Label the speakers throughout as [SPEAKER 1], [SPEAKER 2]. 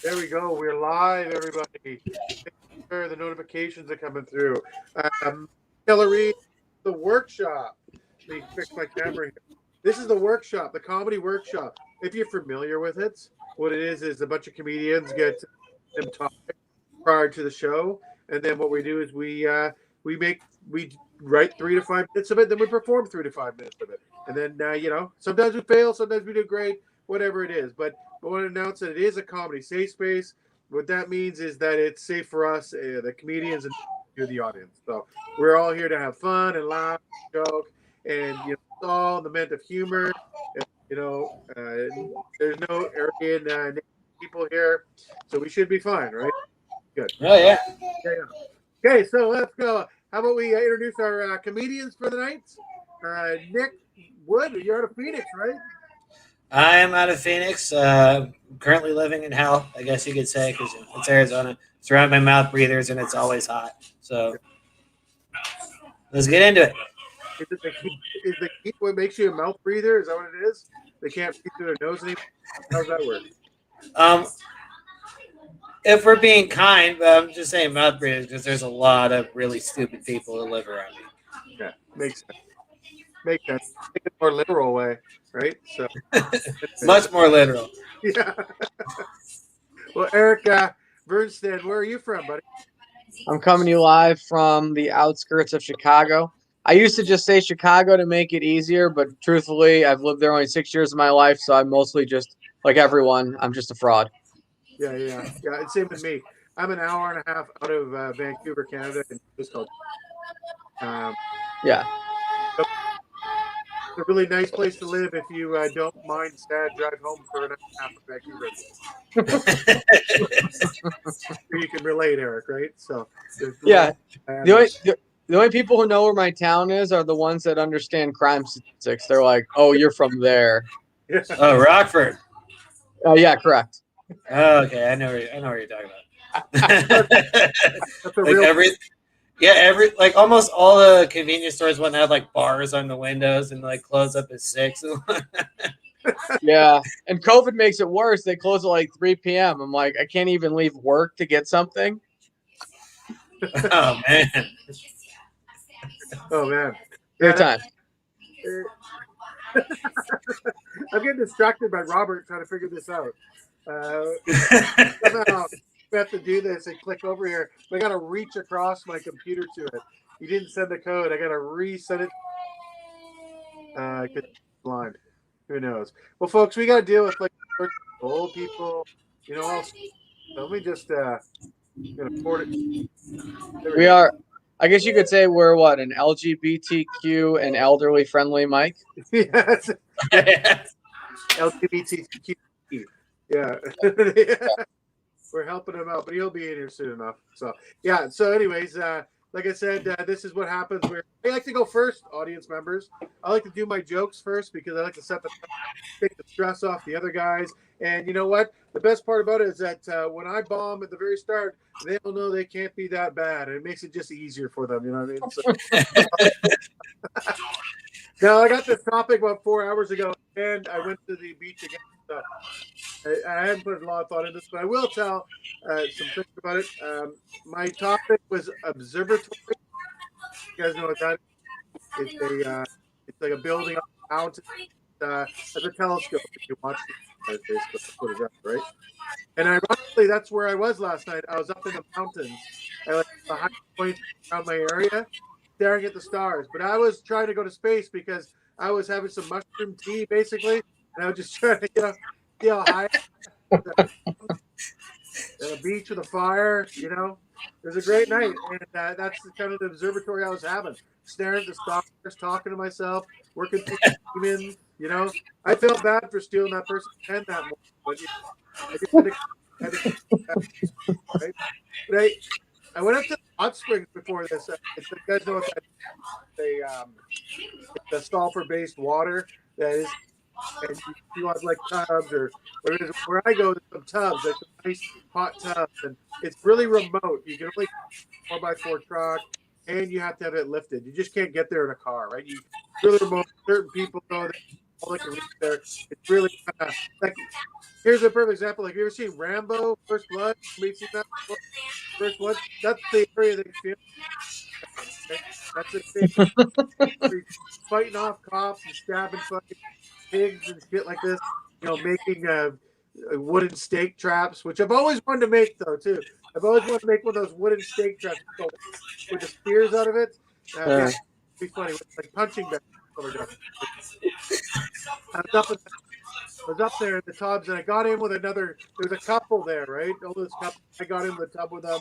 [SPEAKER 1] There we go. We're live, everybody. Sure, the notifications are coming through. Hillary, the workshop. Let me fix my camera here. This is the workshop, the comedy workshop. If you're familiar with it, what it is a bunch of comedians get them topics prior to the show, and then what we do is we write 3 to 5 minutes of it, then we perform 3 to 5 minutes of it, and then sometimes we fail, sometimes we do great, whatever it is. But I want to announce that it is a comedy safe space. What that means is that it's safe for us, the comedians, and you, the audience. So we're all here to have fun and laugh, joke, and it's all in the meant of humor. And, there's no arrogant people here, so we should be fine, right? Good.
[SPEAKER 2] Oh yeah.
[SPEAKER 1] Okay, so let's go. How about we introduce our comedians for the night? Nick Wood, you're out of Phoenix, right?
[SPEAKER 2] I am out of Phoenix. Currently living in hell, I guess you could say, because it's Arizona. Surrounded by mouth breathers, and it's always hot. So let's get into it.
[SPEAKER 1] Is the heat what makes you a mouth breather? Is that what it is? They can't breathe through their nose anymore? How does that work?
[SPEAKER 2] If we're being kind, but I'm just saying mouth breathers because there's a lot of really stupid people who live around me.
[SPEAKER 1] Yeah, makes sense. Make it a more literal way, right? So
[SPEAKER 2] much more literal.
[SPEAKER 1] Yeah. Well, Eric Bernstein, where are you from, buddy?
[SPEAKER 3] I'm coming to you live from the outskirts of Chicago. I used to just say Chicago to make it easier, but truthfully, I've lived there only 6 years of my life, so I'm mostly just like everyone. I'm just a fraud.
[SPEAKER 1] Yeah. It's same with me. I'm an hour and a half out of Vancouver, Canada, and it's called.
[SPEAKER 3] Yeah.
[SPEAKER 1] It's a really nice place to live if you don't mind sad drive home for an hour and a half of Vancouver. You can relate, Eric, right? So
[SPEAKER 3] yeah, the only people who know where my town is are the ones that understand crime statistics. They're like, "Oh, you're from there."
[SPEAKER 1] Yeah.
[SPEAKER 2] Oh, Rockford.
[SPEAKER 3] Yeah, correct.
[SPEAKER 2] Oh, okay, I know what you're talking
[SPEAKER 1] That's a real.
[SPEAKER 2] Like almost all the convenience stores want to have like bars on the windows and like close up at 6.
[SPEAKER 3] Yeah, and COVID makes it worse. They close at like 3 p.m. I'm like, I can't even leave work to get something.
[SPEAKER 2] Oh man.
[SPEAKER 3] Good time.
[SPEAKER 1] I'm getting distracted by Robert trying to figure this out. Somehow we have to do this and click over here. I got to reach across my computer to it. You didn't send the code. I got to resend it. Because it's blind. Who knows? Well, folks, we got to deal with like old people. Let me just report it.
[SPEAKER 3] We are. I guess you could say we're what, an LGBTQ and elderly friendly mic.
[SPEAKER 1] Yes. LGBTQ. Yeah. We're helping him out, but he'll be in here soon enough. So yeah. So anyways, like I said, this is what happens. I like to go first, audience members. I like to do my jokes first because I like to take the stress off the other guys. And you know what? The best part about it is that when I bomb at the very start, they'll know they can't be that bad. And it makes it just easier for them. You know what I mean? So, now, I got this topic about 4 hours ago, and I went to the beach again. So I hadn't put a lot of thought into this, but I will tell some things about it. My topic was observatory. You guys know what that is? It's like a building on a mountain. As a telescope, you can watch it, basically, right? And ironically, that's where I was last night. I was up in the mountains at like the high point around my area, staring at the stars. But I was trying to go to space because I was having some mushroom tea, basically, and I was just trying to get high at a beach with a fire. It was a great night, and that's the kind of the observatory I was having, staring at the stars, talking to myself, working through demons. I felt bad for stealing that person's pen that morning, but I went up to the hot springs before this. You guys know what that is? It's a sulfur-based water that is, and you want like tubs or whatever it is. Where I go, there's some tubs, like some nice hot tubs, and it's really remote. You can only 4x4 truck, and you have to have it lifted. You just can't get there in a car, right? You really remote. Certain people go there all I can reach there. It's really like here's a perfect example. Like you ever seen Rambo: First Blood? Have you seen that before? First Blood? That's the area they feel. Okay? That's the thing. Fighting off cops and stabbing fucking pigs and shit like this. You know, making wooden stake traps, which I've always wanted to make though too. I've always wanted to make one of those wooden stake traps with the spears out of it. Yeah, it'd be funny, like punching bags. I was up there in the tubs, and I got in with another. There was a couple there, right? All those couples. I got in the tub with them.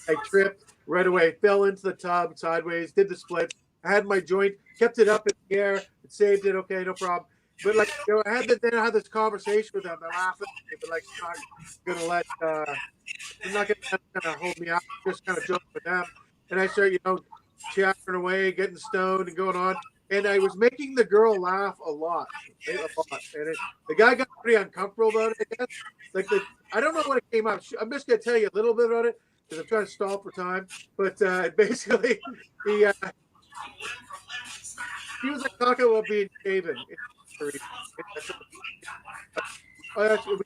[SPEAKER 1] I tripped right away, fell into the tub sideways, did the split. I had my joint, kept it up in the air, it saved it. Okay, no problem. But like, you know, I had this conversation with them. They're laughing, but like, I'm not gonna let. I'm not gonna kind of hold me out. Just kind of joke with them, and I start, you know, chattering away, getting stoned, and going on. And I was making the girl laugh a lot, right? A lot. And the guy got pretty uncomfortable about it, I guess. Like, I don't know what it came out. I'm just going to tell you a little bit about it because I'm trying to stall for time. But basically, he was like talking about being shaven. We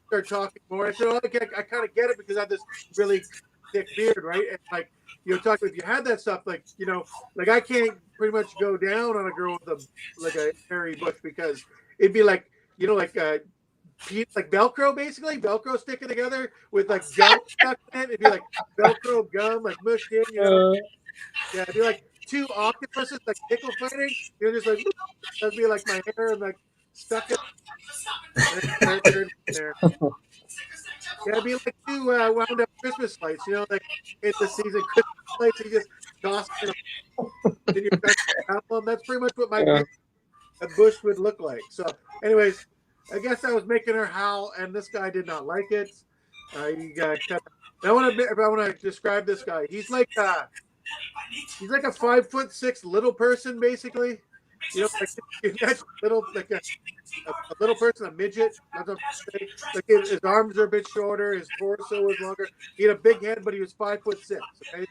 [SPEAKER 1] started talking more. I said, "Oh, I kind of get it because I have this really thick beard, right?" And like, you know, talking if you had that stuff, like, you know, like I can't pretty much go down on a girl with a hairy bush because it'd be like, you know, like Velcro, basically Velcro sticking together with like gum stuck in it. It'd be like Velcro gum, like mushed in, you know. Yeah, it'd be like two octopuses like tickle fighting. You're just like, that'd be like my hair and like stuck in there. Yeah, it'd be like two wound up Christmas lights, you know, like in the season Christmas lights. You just toss them in your album. That's pretty much what my a bush would look like. So, anyways, I guess I was making her howl, and this guy did not like it. He got cut. I want to describe this guy. He's like a 5'6" little person, basically. You know, like little, like a little person, a midget. That's what I'm saying. Like his arms are a bit shorter, his torso was longer. He had a big head, but he was 5'6". Okay,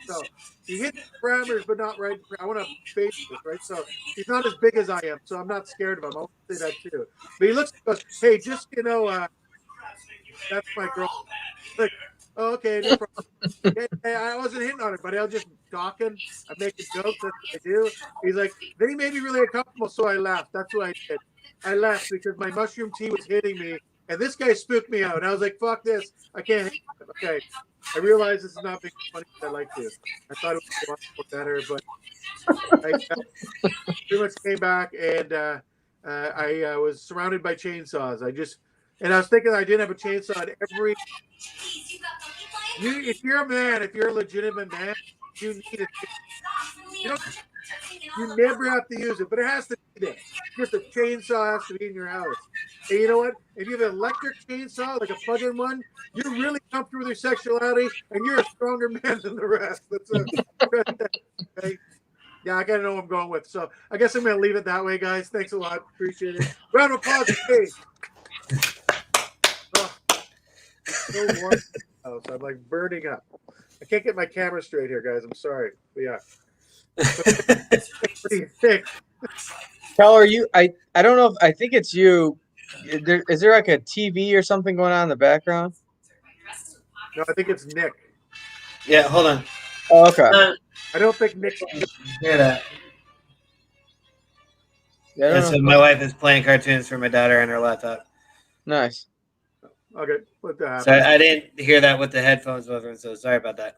[SPEAKER 1] so he hit the parameters, but not right. I want to face this, right? So he's not as big as I am, so I'm not scared of him. I'll say that too. But he looks, goes, hey, just you know, that's my girl. Like, oh, okay, no problem. Hey, I wasn't hitting on her, but I was just talking. I'm making jokes. That's what I do. He's like, then he made me really uncomfortable, so I laughed. That's what I did. I laughed because my mushroom tea was hitting me, and this guy spooked me out. And I was like, fuck this. I can't hit him. Okay. I realize this is not being funny as I like to. I thought it was a lot more better, but I pretty much came back, and I was surrounded by chainsaws. And I was thinking I didn't have a chainsaw at every. If you're a man, if you're a legitimate man, you need it. You never have to use it, but it has to be there. Just a chainsaw has to be in your house. And you know what? If you have an electric chainsaw, like a plug-in one, you're really comfortable with your sexuality, and you're a stronger man than the rest. Okay. Yeah, I gotta know what I'm going with. So I guess I'm gonna leave it that way, guys. Thanks a lot. Appreciate it. Round of applause, please. Oh, it's so warm in the house. I'm like burning up. I can't get my camera straight here, guys. I'm sorry. But yeah. Pretty thick.
[SPEAKER 3] Keller, I don't know if I think it's you. Is there like a TV or something going on in the background?
[SPEAKER 1] No, I think it's Nick.
[SPEAKER 2] Yeah, hold on.
[SPEAKER 3] Oh, okay.
[SPEAKER 1] I don't think Nick's
[SPEAKER 2] Hear that?
[SPEAKER 3] Yeah,
[SPEAKER 2] So my wife is playing cartoons for my daughter on her laptop.
[SPEAKER 3] Nice.
[SPEAKER 1] okay. What the hell?
[SPEAKER 2] So I didn't hear that with the headphones over, so sorry about that.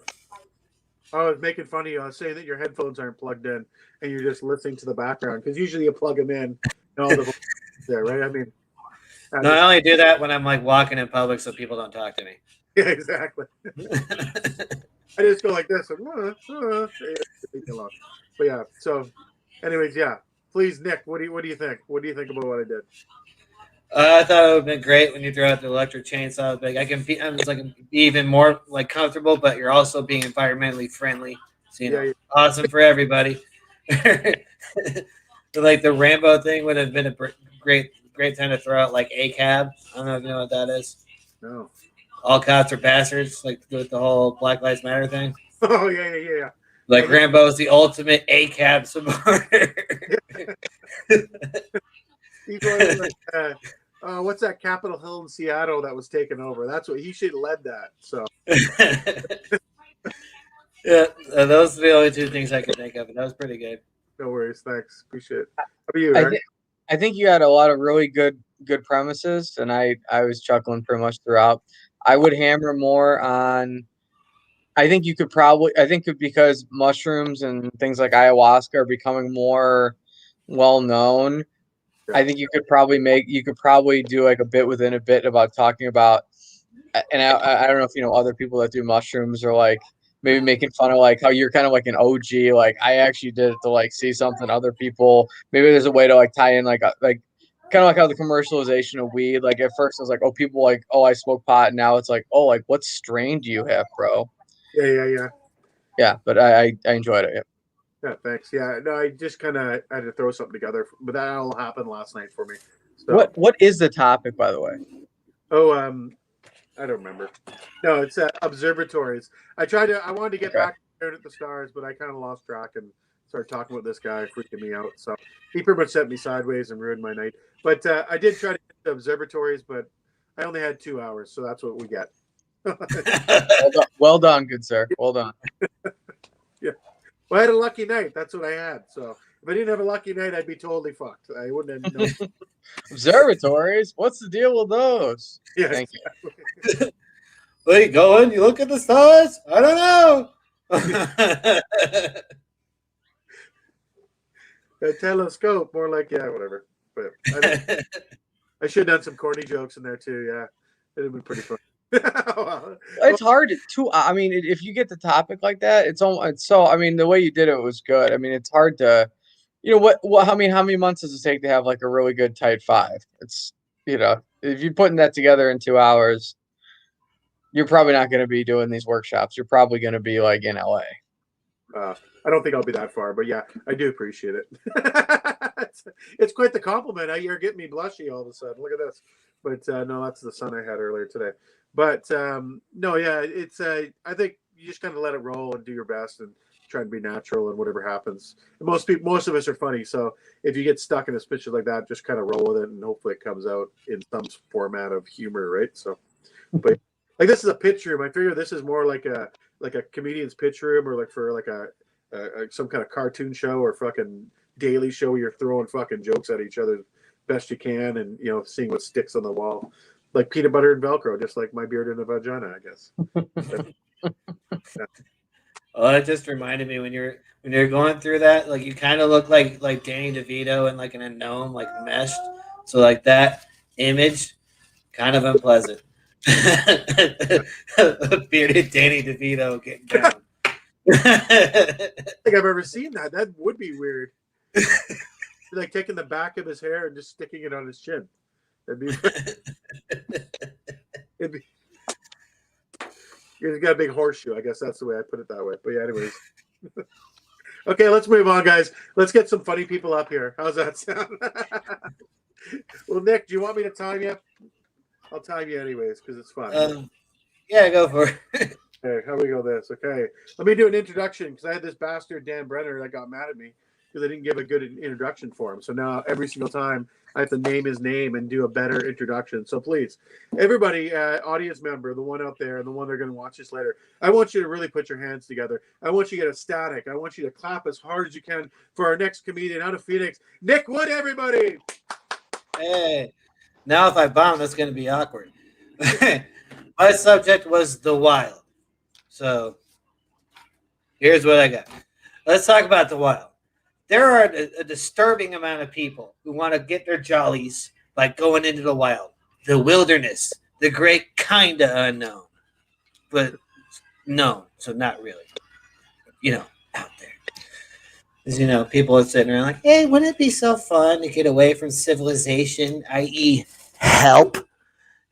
[SPEAKER 1] I was making fun of you. I was saying that your headphones aren't plugged in and you're just listening to the background because usually you plug them in and all the there, right? I mean,
[SPEAKER 2] No, I only do that when I'm like walking in public so people don't talk to me.
[SPEAKER 1] yeah, exactly. I just go like this. But yeah. So, anyways, yeah. Please, Nick. What do you think? What do you think about what I did?
[SPEAKER 2] I thought it would have been great when you throw out the electric chainsaw. Like I'm just like be even more like comfortable, but you're also being environmentally friendly. So awesome for everybody. Like the Rambo thing would have been a great time to throw out like a cab. I don't know if you know what that is.
[SPEAKER 1] No.
[SPEAKER 2] All cops are bastards, like with the whole Black Lives Matter thing.
[SPEAKER 1] Oh yeah.
[SPEAKER 2] Like Rambo's the ultimate ACAB supporter.
[SPEAKER 1] He's one of the, what's that Capitol Hill in Seattle that was taken over? That's what he should have led that. So
[SPEAKER 2] Yeah, those are the only two things I could think of, and that was pretty good.
[SPEAKER 1] no worries, thanks, appreciate it. How about you,
[SPEAKER 3] I
[SPEAKER 1] Eric?
[SPEAKER 3] think I think you had a lot of really good premiises, and I was chuckling pretty much throughout. I would hammer more on. I think you could probably. I think because mushrooms and things like ayahuasca are becoming more well known. I think you could probably do like a bit within a bit about talking about, and I don't know if you know other people that do mushrooms, or like maybe making fun of like how you're kind of like an OG. Like I actually did it to like see something other people. Maybe there's a way to like tie in like kind of like how the commercialization of weed. Like at first it was like, oh, people like, oh, I smoke pot, and now it's like, oh, like what strain do you have, bro?
[SPEAKER 1] Yeah.
[SPEAKER 3] Yeah, but I enjoyed it. Yeah.
[SPEAKER 1] Yeah, thanks. Yeah, no, I just kind of had to throw something together, but that all happened last night for me. So,
[SPEAKER 3] What is the topic, by the way?
[SPEAKER 1] oh, I don't remember. No, it's observatories. I wanted to get
[SPEAKER 3] Okay.
[SPEAKER 1] back to Staring at the Stars, but I kind of lost track and started talking with this guy, freaking me out. So he pretty much sent me sideways and ruined my night. But I did try to get to observatories, but I only had 2 hours, so that's what we get.
[SPEAKER 3] Well done, good sir. Well done.
[SPEAKER 1] Yeah. Well, I had a lucky night. That's what I had. So if I didn't have a lucky night, I'd be totally fucked. I wouldn't have known.
[SPEAKER 3] Observatories? What's the deal with those?
[SPEAKER 1] Yeah,
[SPEAKER 3] Thank you.
[SPEAKER 2] Where you going? You look at the stars? I don't know.
[SPEAKER 1] a telescope, more like whatever. But I should have done some corny jokes in there too. Yeah, it'd have been pretty fun.
[SPEAKER 3] It's hard to. I mean, if you get the topic like that, it's so. I mean, the way you did it was good. I mean, it's hard to, what? I mean, how many months does it take to have like a really good tight five? It's if you're putting that together in 2 hours, you're probably not going to be doing these workshops. You're probably going to be like in LA.
[SPEAKER 1] I don't think I'll be that far, but yeah, I do appreciate it. it's quite the compliment. You're getting me blushy all of a sudden. Look at this. But no, that's the sun I had earlier today. But no, yeah, it's. I think you just kind of let it roll and do your best and try and be natural and whatever happens. And most of us are funny, so if you get stuck in a picture like that, just kind of roll with it and hopefully it comes out in some format of humor, right? So, but like this is a pitch room. I figure this is more like a comedian's pitch room, or like for like a some kind of cartoon show or fucking daily show where you're throwing fucking jokes at each other best you can, and seeing what sticks on the wall, like peanut butter and Velcro, just like my beard and a vagina, I guess. Yeah.
[SPEAKER 2] Oh, that just reminded me when you're going through that, like you kind of look like Danny DeVito and like in a gnome, like meshed. So like that image, kind of unpleasant. Bearded Danny DeVito getting down.
[SPEAKER 1] I think I've ever seen that. That would be weird. Like taking the back of his hair and just sticking it on his chin. That'd be. It'd be. He's got a big horseshoe. I guess that's the way I put it that way. But yeah, anyways. Okay, let's move on, guys. Let's get some funny people up here. How's that sound? Well, Nick, do you want me to time you? I'll time you anyways because it's fun.
[SPEAKER 2] Yeah, go for it.
[SPEAKER 1] Okay, how we go this? Okay, let me do an introduction because I had this bastard Dan Brenner that got mad at me because I didn't give a good introduction for him. So now every single time I have to name his name and do a better introduction. So please, everybody, audience member, the one out there and the one they're going to watch this later, I want you to really put your hands together. I want you to get ecstatic. I want you to clap as hard as you can for our next comedian out of Phoenix, Nick Wood, everybody.
[SPEAKER 2] Hey, now if I bomb, that's going to be awkward. My subject was the wild. So here's what I got. Let's talk about the wild. There are a disturbing amount of people who want to get their jollies by going into the wild, the wilderness, the great kind of unknown. But no, so not really. Out there. Because, people are sitting around like, hey, wouldn't it be so fun to get away from civilization, i.e. help,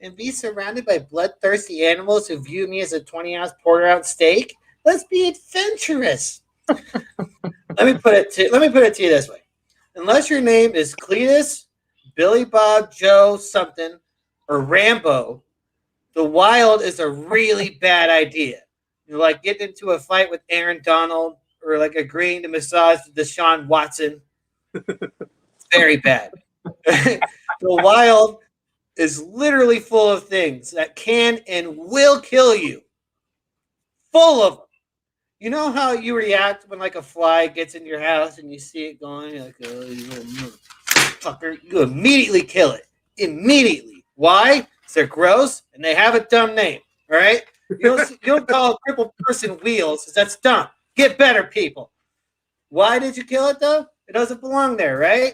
[SPEAKER 2] and be surrounded by bloodthirsty animals who view me as a 20-ounce porter-ounce steak? Let's be adventurous. Let me put it to you this way. Unless your name is Cletus, Billy Bob, Joe something, or Rambo, the wild is a really bad idea. Like getting into a fight with Aaron Donald or like agreeing to massage Deshaun Watson. Very bad. The wild is literally full of things that can and will kill you. Full of them. You know how you react when like a fly gets in your house and you see it going, you're like, oh, you little motherfucker. You immediately kill it. Immediately. Why? Because they're gross and they have a dumb name. All right? You don't call a crippled person wheels because that's dumb. Get better, people. Why did you kill it though? It doesn't belong there, right?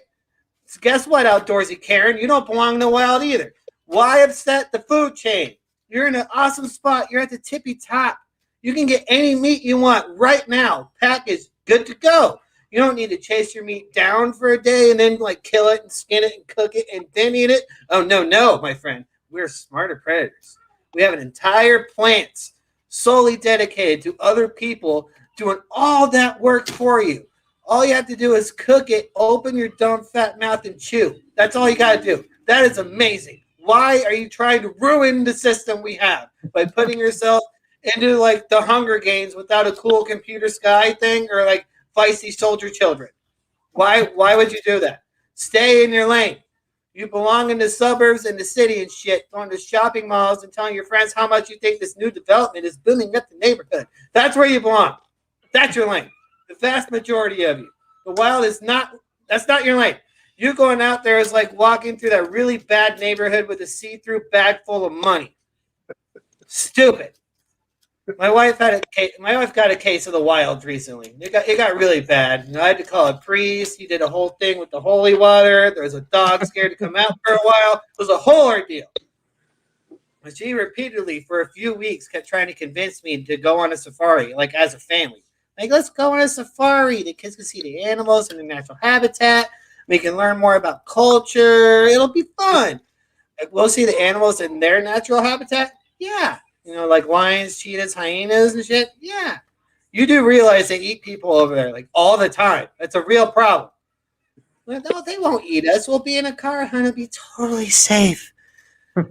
[SPEAKER 2] So guess what, outdoorsy Karen? You don't belong in the wild either. Why upset the food chain? You're in an awesome spot. You're at the tippy top. You can get any meat you want right now. Packaged, good to go. You don't need to chase your meat down for a day and then like kill it and skin it and cook it and then eat it. Oh no, my friend. We're smarter predators. We have an entire plant solely dedicated to other people doing all that work for you. All you have to do is cook it, open your dumb fat mouth and chew. That's all you got to do. That is amazing. Why are you trying to ruin the system we have by putting yourself into like the Hunger Games without a cool computer sky thing or like feisty soldier children? Why would you do that? Stay in your lane. You belong in the suburbs and the city and shit, going to shopping malls and telling your friends how much you think this new development is booming up the neighborhood. That's where you belong. That's your lane. The vast majority of you. The wild is not, that's not your lane. You going out there is like walking through that really bad neighborhood with a see-through bag full of money. Stupid. My wife got a case of the wild recently. It got really bad. You know, I had to call a priest. He did a whole thing with the holy water. There was a dog scared to come out for a while. It was a whole ordeal. But she repeatedly, for a few weeks, kept trying to convince me to go on a safari, like as a family. Like, let's go on a safari. The kids can see the animals in their natural habitat. We can learn more about culture. It'll be fun. Like, we'll see the animals in their natural habitat. Yeah. You know, like lions, cheetahs, hyenas, and shit. Yeah. You do realize they eat people over there, like, all the time. That's a real problem. Like, no, they won't eat us. We'll be in a car, and it'll be totally safe.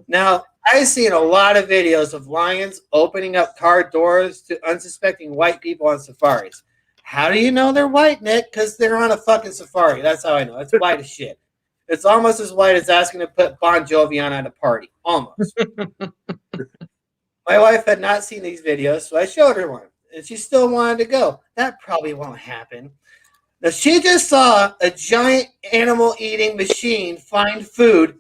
[SPEAKER 2] Now, I've seen a lot of videos of lions opening up car doors to unsuspecting white people on safaris. How do you know they're white, Nick? Because they're on a fucking safari. That's how I know. It's white as shit. It's almost as white as asking to put Bon Jovi on at a party. Almost. My wife had not seen these videos, so I showed her one. And she still wanted to go. That probably won't happen. Now, she just saw a giant animal-eating machine find food,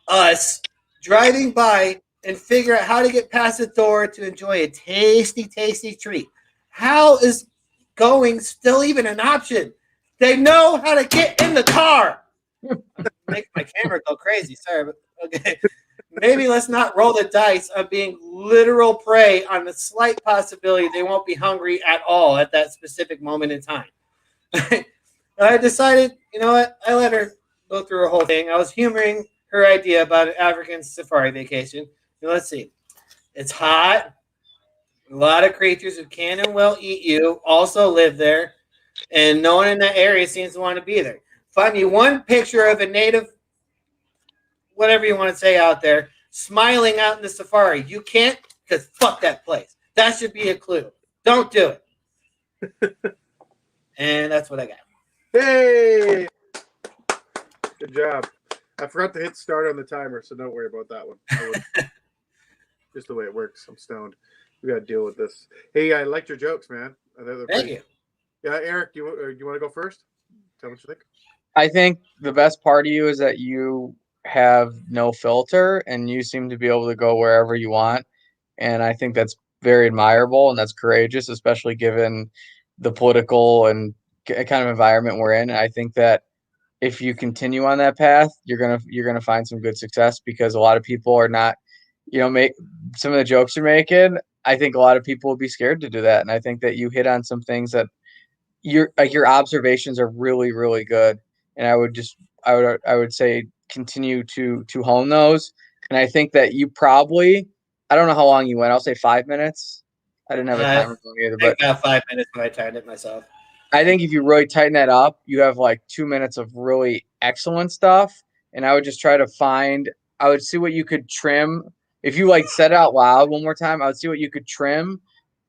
[SPEAKER 2] us, driving by and figure out how to get past the door to enjoy a tasty, tasty treat. How is going still even an option? They know how to get in the car. Make my camera go crazy. Sorry, but okay. Maybe let's not roll the dice on being literal prey on the slight possibility they won't be hungry at all at that specific moment in time. I decided, you know what? I let her go through her whole thing. I was humoring her idea about an African safari vacation. Now, let's see. It's hot. A lot of creatures who can and will eat you also live there. And no one in that area seems to want to be there. Find me one picture of a native, whatever you want to say out there, smiling out in the safari. You can't, because fuck that place. That should be a clue. Don't do it. And that's what I got.
[SPEAKER 1] Hey! Good job. I forgot to hit start on the timer, so don't worry about that one. Just the way it works. I'm stoned. We got to deal with this. Hey, I liked your jokes, man.
[SPEAKER 2] Thank you.
[SPEAKER 1] Yeah, Eric, do you want to go first? Tell me what you think.
[SPEAKER 3] I think the best part of you is that you have no filter and you seem to be able to go wherever you want. And I think that's very admirable and that's courageous, especially given the political and kind of environment we're in. And I think that if you continue on that path, you're gonna find some good success because a lot of people are not, make some of the jokes you're making. I think a lot of people would be scared to do that. And I think that you hit on some things that your observations are really, really good. And I would say continue to hone those. And I think that you probably, I don't know how long you went. I'll say 5 minutes. I didn't have a timer going either, but
[SPEAKER 2] about 5 minutes when I timed it myself.
[SPEAKER 3] I think if you really tighten that up, you have like 2 minutes of really excellent stuff. And I would just try to I would see what you could trim. If you like said it out loud one more time, I would see what you could trim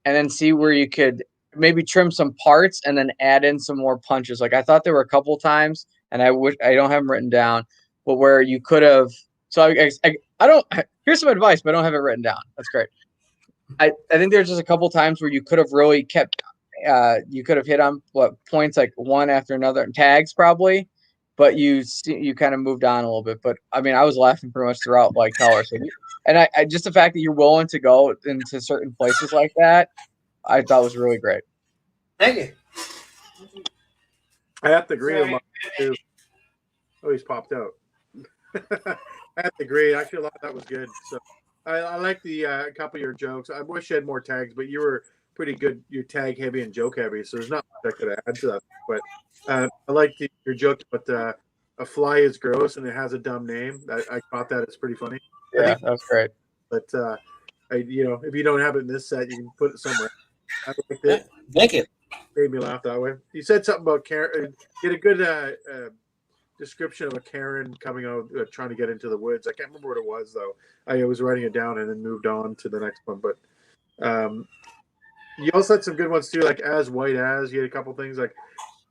[SPEAKER 3] and then see where you could maybe trim some parts and then add in some more punches. Like I thought there were a couple times, and I don't have them written down, but where you could have. So I don't. Here's some advice, but I don't have it written down. That's great. I think there's just a couple times where you could have really kept. You could have hit on points like one after another and tags probably, but you kind of moved on a little bit. But I mean, I was laughing pretty much throughout like color. So and I just the fact that you're willing to go into certain places like that, I thought was really great.
[SPEAKER 2] Thank you.
[SPEAKER 1] I have to agree with Mark too. Oh, he's popped out. I have to agree. Actually, a lot of that was good. So I like the couple of your jokes. I wish you had more tags, but you were pretty good. You're tag heavy and joke heavy, so there's not much I could add to that. But I like your joke about a fly is gross and it has a dumb name. I thought that it's pretty funny.
[SPEAKER 3] Yeah, that was great.
[SPEAKER 1] But if you don't have it in this set, you can put it somewhere. I liked it.
[SPEAKER 2] Thank you.
[SPEAKER 1] Made me laugh that way. You said something about Karen. You had a good description of a Karen coming out trying to get into the woods. I can't remember what it was though. I was writing it down and then moved on to the next one. But you also had some good ones too, like as white as. You had a couple things like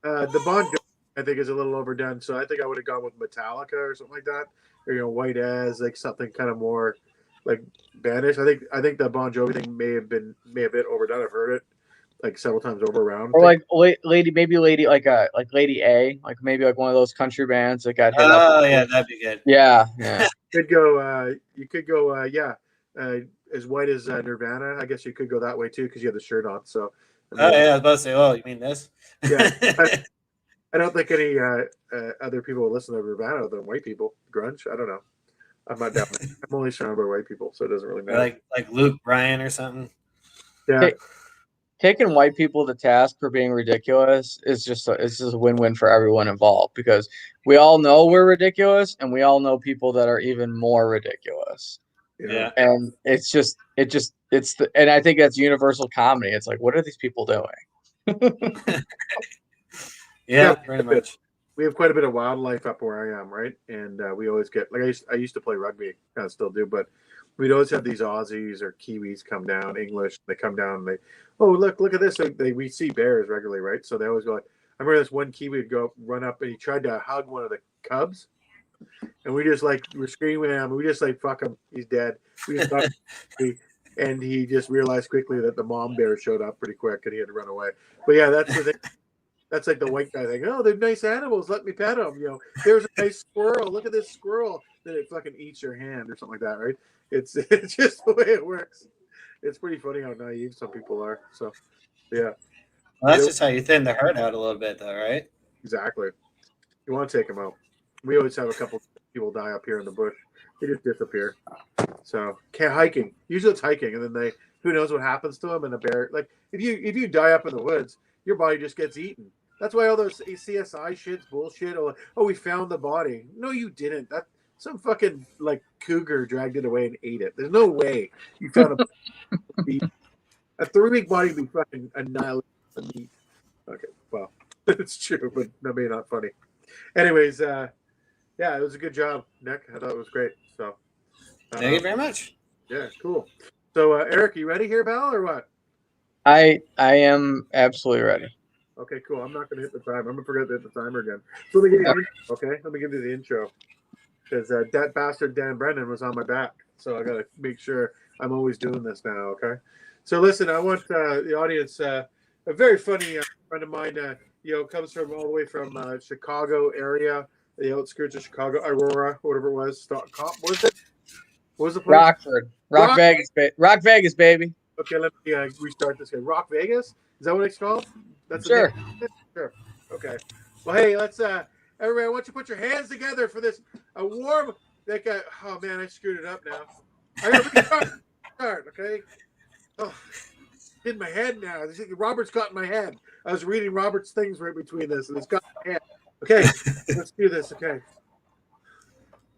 [SPEAKER 1] the Bon Jovi, I think is a little overdone. So I think I would have gone with Metallica or something like that, or white as, like something kind of more like bandish. I think the Bon Jovi thing may have been overdone. I've heard it like several times over around.
[SPEAKER 3] Or like lady like Lady A, like maybe like one of those country bands that got hit up.
[SPEAKER 2] Oh yeah, that'd be good.
[SPEAKER 3] Yeah.
[SPEAKER 1] You could go as white as Nirvana. I guess you could go that way too because you have the shirt on. So
[SPEAKER 2] Oh yeah, I was about to say, oh, you mean this?
[SPEAKER 1] Yeah. I don't think any other people will listen to Nirvana than white people. Grunge, I don't know. I'm not down. I'm only surrounded by white people, so it doesn't really matter.
[SPEAKER 2] Like Luke Bryan or something.
[SPEAKER 1] Yeah.
[SPEAKER 3] Taking white people to task for being ridiculous is just a win-win for everyone involved because we all know we're ridiculous and we all know people that are even more ridiculous.
[SPEAKER 2] Yeah.
[SPEAKER 3] And and I think that's universal comedy. It's like, what are these people doing?
[SPEAKER 2] Yeah, pretty much.
[SPEAKER 1] We have quite a bit of wildlife up where I am, right? And we always get like I used to play rugby, kind of still do, but we'd always have these Aussies or Kiwis come down, English. They come down and look at this. We see bears regularly, right? So they always go like, I remember this one Kiwi would go run up and he tried to hug one of the cubs. And we just we're screaming at him. We just fuck him. He's dead. We just and he just realized quickly that the mom bear showed up pretty quick and he had to run away. But yeah, that's the thing. That's like the white guy thing. Oh, they're nice animals. Let me pet them. There's a nice squirrel. Look at this squirrel. Then it fucking eats your hand or something like that, right? It's just the way it works. It's pretty funny how naive some people are. So, yeah.
[SPEAKER 2] Well, that's just how you thin the herd out a little bit, though, right?
[SPEAKER 1] Exactly. You want to take them out. We always have a couple people die up here in the bush. They just disappear. So, hiking. Usually it's hiking, and then who knows what happens to them? And the bear, if you die up in the woods, your body just gets eaten. That's why all those CSI shit's bullshit. Oh, we found the body. No, you didn't. That some fucking cougar dragged it away and ate it. There's no way you found a 3-week body would be fucking annihilated with meat. Okay, well, it's true, but maybe not funny. Anyways, yeah, it was a good job, Nick. I thought it was great. So,
[SPEAKER 2] thank you very much.
[SPEAKER 1] Yeah, cool. So, Eric, you ready here, pal, or what?
[SPEAKER 3] I am absolutely ready.
[SPEAKER 1] Okay, cool. I'm not going to hit the time. I'm going to forget to hit the timer again. So let me give you let me give you the intro. Because that bastard Dan Brennan was on my back. So I got to make sure I'm always doing this now, okay? So listen, I want the audience, a very funny friend of mine, comes from all the way from Chicago area, the outskirts of Chicago, Aurora, whatever it was. What was it? What was the place?
[SPEAKER 3] Rockford. Rock Vegas, baby.
[SPEAKER 1] Okay, let me restart this guy. Rock Vegas? Is that what it's called? That's
[SPEAKER 3] sure.
[SPEAKER 1] Sure. Okay. Well, hey, let's everybody. I want you to put your hands together for this warm. Oh man, I screwed it up now. I gotta start. Okay. Oh, in my head now. Robert's got in my head. I was reading Robert's things right between this, and it's got in my head. Okay, let's do this. Okay.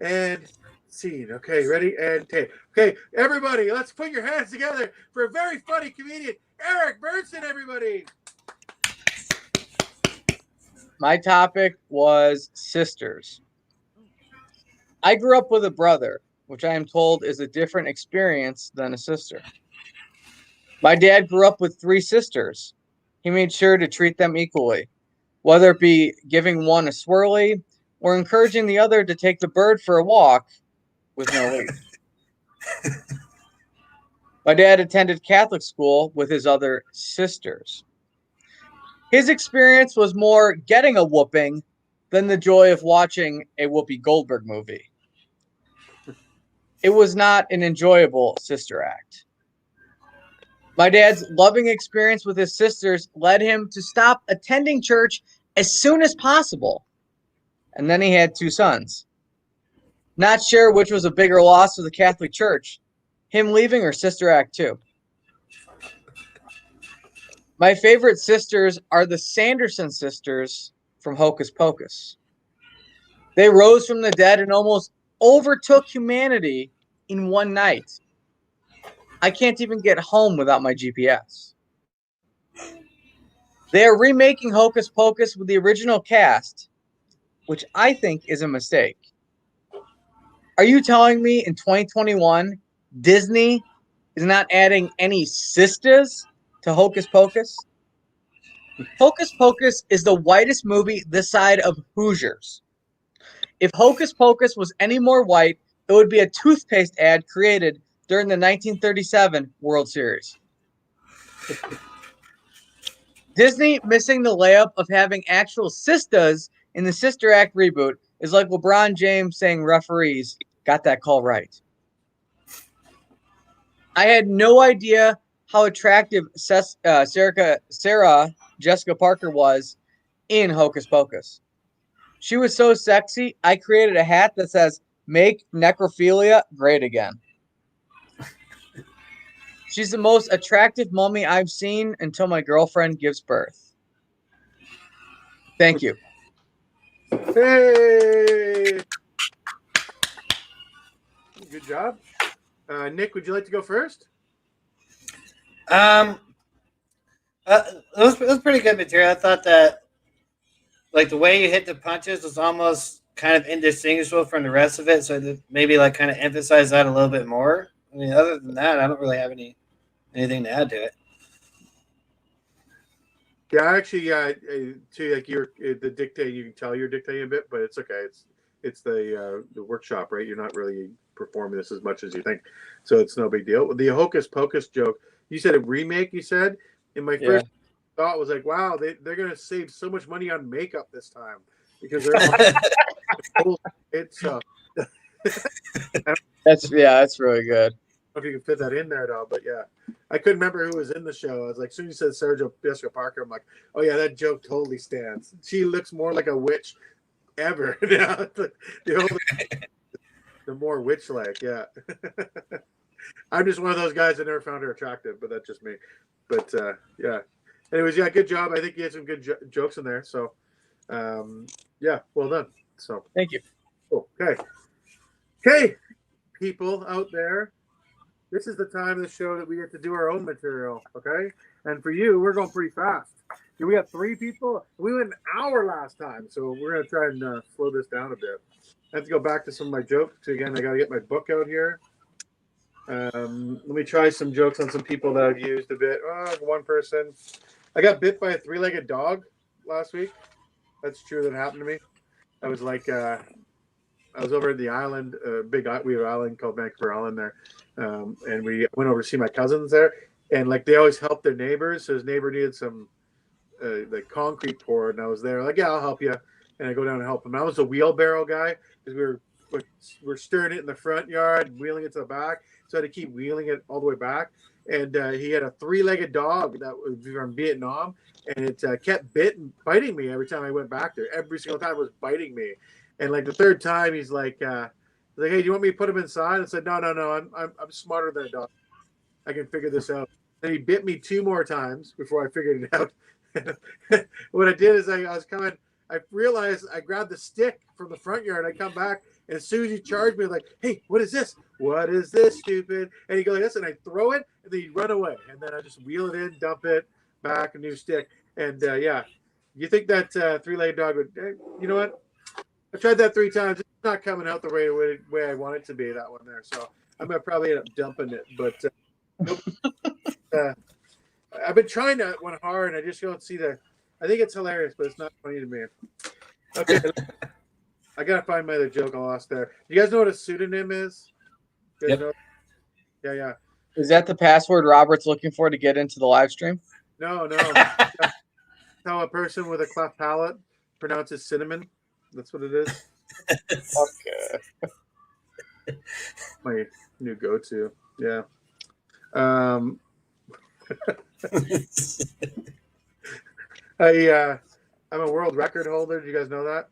[SPEAKER 1] And scene. Okay, ready and tape. Okay, everybody, let's put your hands together for a very funny comedian, Eric Bernstein. Everybody.
[SPEAKER 3] My topic was sisters. I grew up with a brother, which I am told is a different experience than a sister. My dad grew up with 3 sisters. He made sure to treat them equally, whether it be giving one a swirly, or encouraging the other to take the bird for a walk with no leash. My dad attended Catholic school with his other sisters. His experience was more getting a whooping than the joy of watching a Whoopi Goldberg movie. It was not an enjoyable sister act. My dad's loving experience with his sisters led him to stop attending church as soon as possible. And then he had 2 sons. Not sure which was a bigger loss to the Catholic Church, him leaving or Sister Act 2. My favorite sisters are the Sanderson Sisters from Hocus Pocus. They rose from the dead and almost overtook humanity in one night. I can't even get home without my GPS. They are remaking Hocus Pocus with the original cast, which I think is a mistake. Are you telling me in 2021 Disney is not adding any sisters to Hocus Pocus? Hocus Pocus is the whitest movie this side of Hoosiers. If Hocus Pocus was any more white, it would be a toothpaste ad created during the 1937 World Series. Disney missing the layup of having actual sisters in the Sister Act reboot is like LeBron James saying referees got that call right. I had no idea how attractive Sarah Jessica Parker was in Hocus Pocus. She was so sexy, I created a hat that says, "Make necrophilia great again." She's the most attractive mummy I've seen until my girlfriend gives birth. Thank you.
[SPEAKER 1] Hey! Good job. Nick, would you like to go first?
[SPEAKER 2] It was pretty good material. I thought that, like, the way you hit the punches was almost kind of indistinguishable from the rest of it. So to maybe like kind of emphasize that a little bit more. I mean, other than that, I don't really have anything to add to it.
[SPEAKER 1] Yeah, actually, to like your the dictate, you can tell you're dictating a bit, but it's okay. It's the workshop, right? You're not really performing this as much as you think, so it's no big deal. The Hocus Pocus joke, you said a remake. You said, and my first thought was like, wow, they're gonna save so much money on makeup this time because they're it's
[SPEAKER 3] that's really good.
[SPEAKER 1] I don't know if you can fit that in there though, but yeah, I couldn't remember who was in the show. I was like, as soon as you said Sarah Jessica Parker, I'm like, oh yeah, that joke totally stands. She looks more like a witch ever now. The more witch-like, yeah. I'm just one of those guys that never found her attractive, but that's just me. But yeah. Anyways, yeah, good job. I think you had some good jokes in there. So, yeah, well done. So,
[SPEAKER 3] thank you.
[SPEAKER 1] Cool. Okay, people out there. This is the time of the show that we get to do our own material, okay? And for you, we're going pretty fast. We got 3 people. We went an hour last time, so we're going to try and slow this down a bit. I have to go back to some of my jokes. Again, I got to get my book out here. Let me try some jokes on some people that I've used a bit. One person. I got bit by a 3-legged dog last week. That's true. That happened to me. I was like, I was over at the island, we have an island called Vancouver Island there. And we went over to see my cousins there, and like they always help their neighbors. So his neighbor needed some like concrete poured, and I was there like, yeah, I'll help you. And I go down and help him. I was a wheelbarrow guy because we're stirring it in the front yard, wheeling it to the back. So I had to keep wheeling it all the way back. And he had a 3-legged dog that was from Vietnam, and it kept biting me every time I went back there. Every single time it was biting me. And like the 3rd time, he's like, hey, do you want me to put him inside? I said, no, I'm smarter than a dog. I can figure this out. And he bit me 2 more times before I figured it out. What I did is I was coming. I realized I grabbed the stick from the front yard. I come back, and as soon as he charged me, like, hey, what is this? What is this, stupid? And he goes like this, and I throw it, and then he run away. And then I just wheel it in, dump it, back, a new stick. And yeah, you think that 3-legged dog would, you know what? I tried that 3 times. It's not coming out the way I want it to be, that one there. So I'm going to probably end up dumping it. But I've been trying that one hard, and I just don't see I think it's hilarious, but it's not funny to me. Okay. I gotta find my other joke I lost there. You guys know what a pseudonym is? You guys
[SPEAKER 2] Yep.
[SPEAKER 1] know? Yeah, yeah.
[SPEAKER 3] Is that the password Robert's looking for to get into the live stream?
[SPEAKER 1] No. That's how a person with a cleft palate pronounces cinnamon. That's what it is.
[SPEAKER 3] Okay.
[SPEAKER 1] My new go-to. Yeah. I'm a world record holder. Do you guys know that?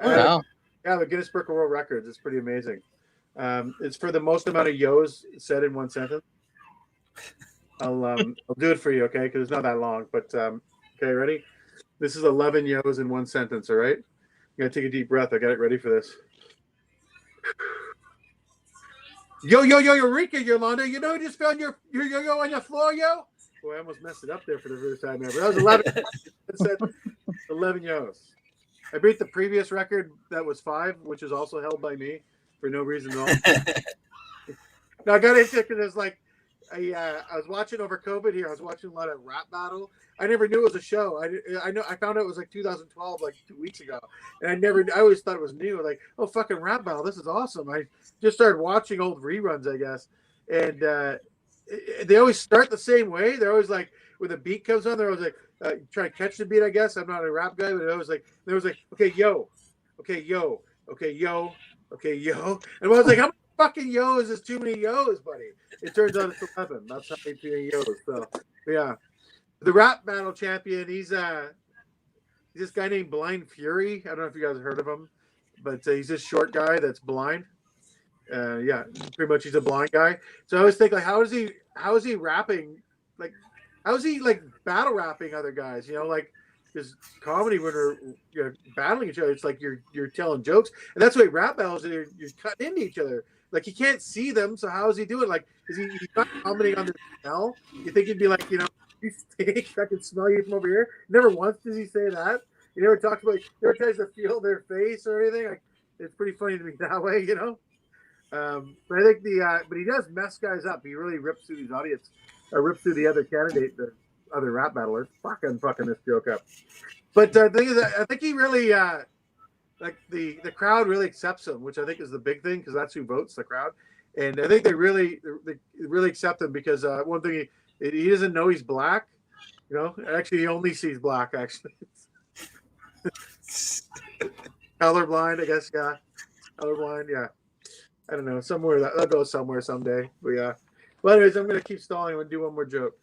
[SPEAKER 3] No.
[SPEAKER 1] Yeah, the Guinness Book of World Records. It's pretty amazing. It's for the most amount of yo's said in one sentence. I'll do it for you, okay? Because it's not that long. But okay, ready? This is 11 yo's in one sentence. All right. You gotta take a deep breath. I got it ready for this. Yo, Eureka, Yolanda. You know who just found your yo-yo on your floor, yo? Boy, I almost messed it up there for the first time ever. That was 11. It said 11 yo's. I beat the previous record that was 5, which is also held by me for no reason at all. Now I got into it because it's like I was watching over COVID here. I was watching a lot of rap battle. I never knew it was a show. I found out it was like 2012, like 2 weeks ago, and I always thought it was new. Like, oh, fucking rap battle, this is awesome. I just started watching old reruns, I guess, and they always start the same way. They're always like when the beat comes on, they're always like trying to catch the beat. I guess I'm not a rap guy, but it was like okay, yo, okay, yo, okay, yo, okay, yo, and I was like, how many fucking yo's is too many yo's, buddy? It turns out it's 11. That's how many yo's. So yeah, the rap battle champion. He's this guy named Blind Fury. I don't know if you guys have heard of him, but he's this short guy that's blind. Yeah, pretty much he's a blind guy. So I always think like, how is he rapping? Like, how is he like battle rapping other guys? You know, like because comedy when you're battling each other, it's like you're telling jokes, and that's why rap battles you're cutting into each other. Like he can't see them, so how is he doing? Like, is he's not commenting on their smell? You think he'd be like, you know, you stink, I can smell you from over here. Never once does he say that. He never talks about. He never tries to feel their face or anything. Like, it's pretty funny to me that way, you know. But I think but he does mess guys up. He really rips through these audience, rips through the other candidate, the other rap battlers. Fucking this joke up. But the thing is, I think he really. Like the crowd really accepts him, which I think is the big thing because that's who votes, the crowd, and I think they really accept him because one thing he doesn't know he's black, you know. Actually, he only sees black. Actually, colorblind, I guess. Yeah, colorblind. Yeah, I don't know. Somewhere that'll go somewhere someday. But yeah. Well, anyways, I'm gonna keep stalling. I'm gonna do one more joke.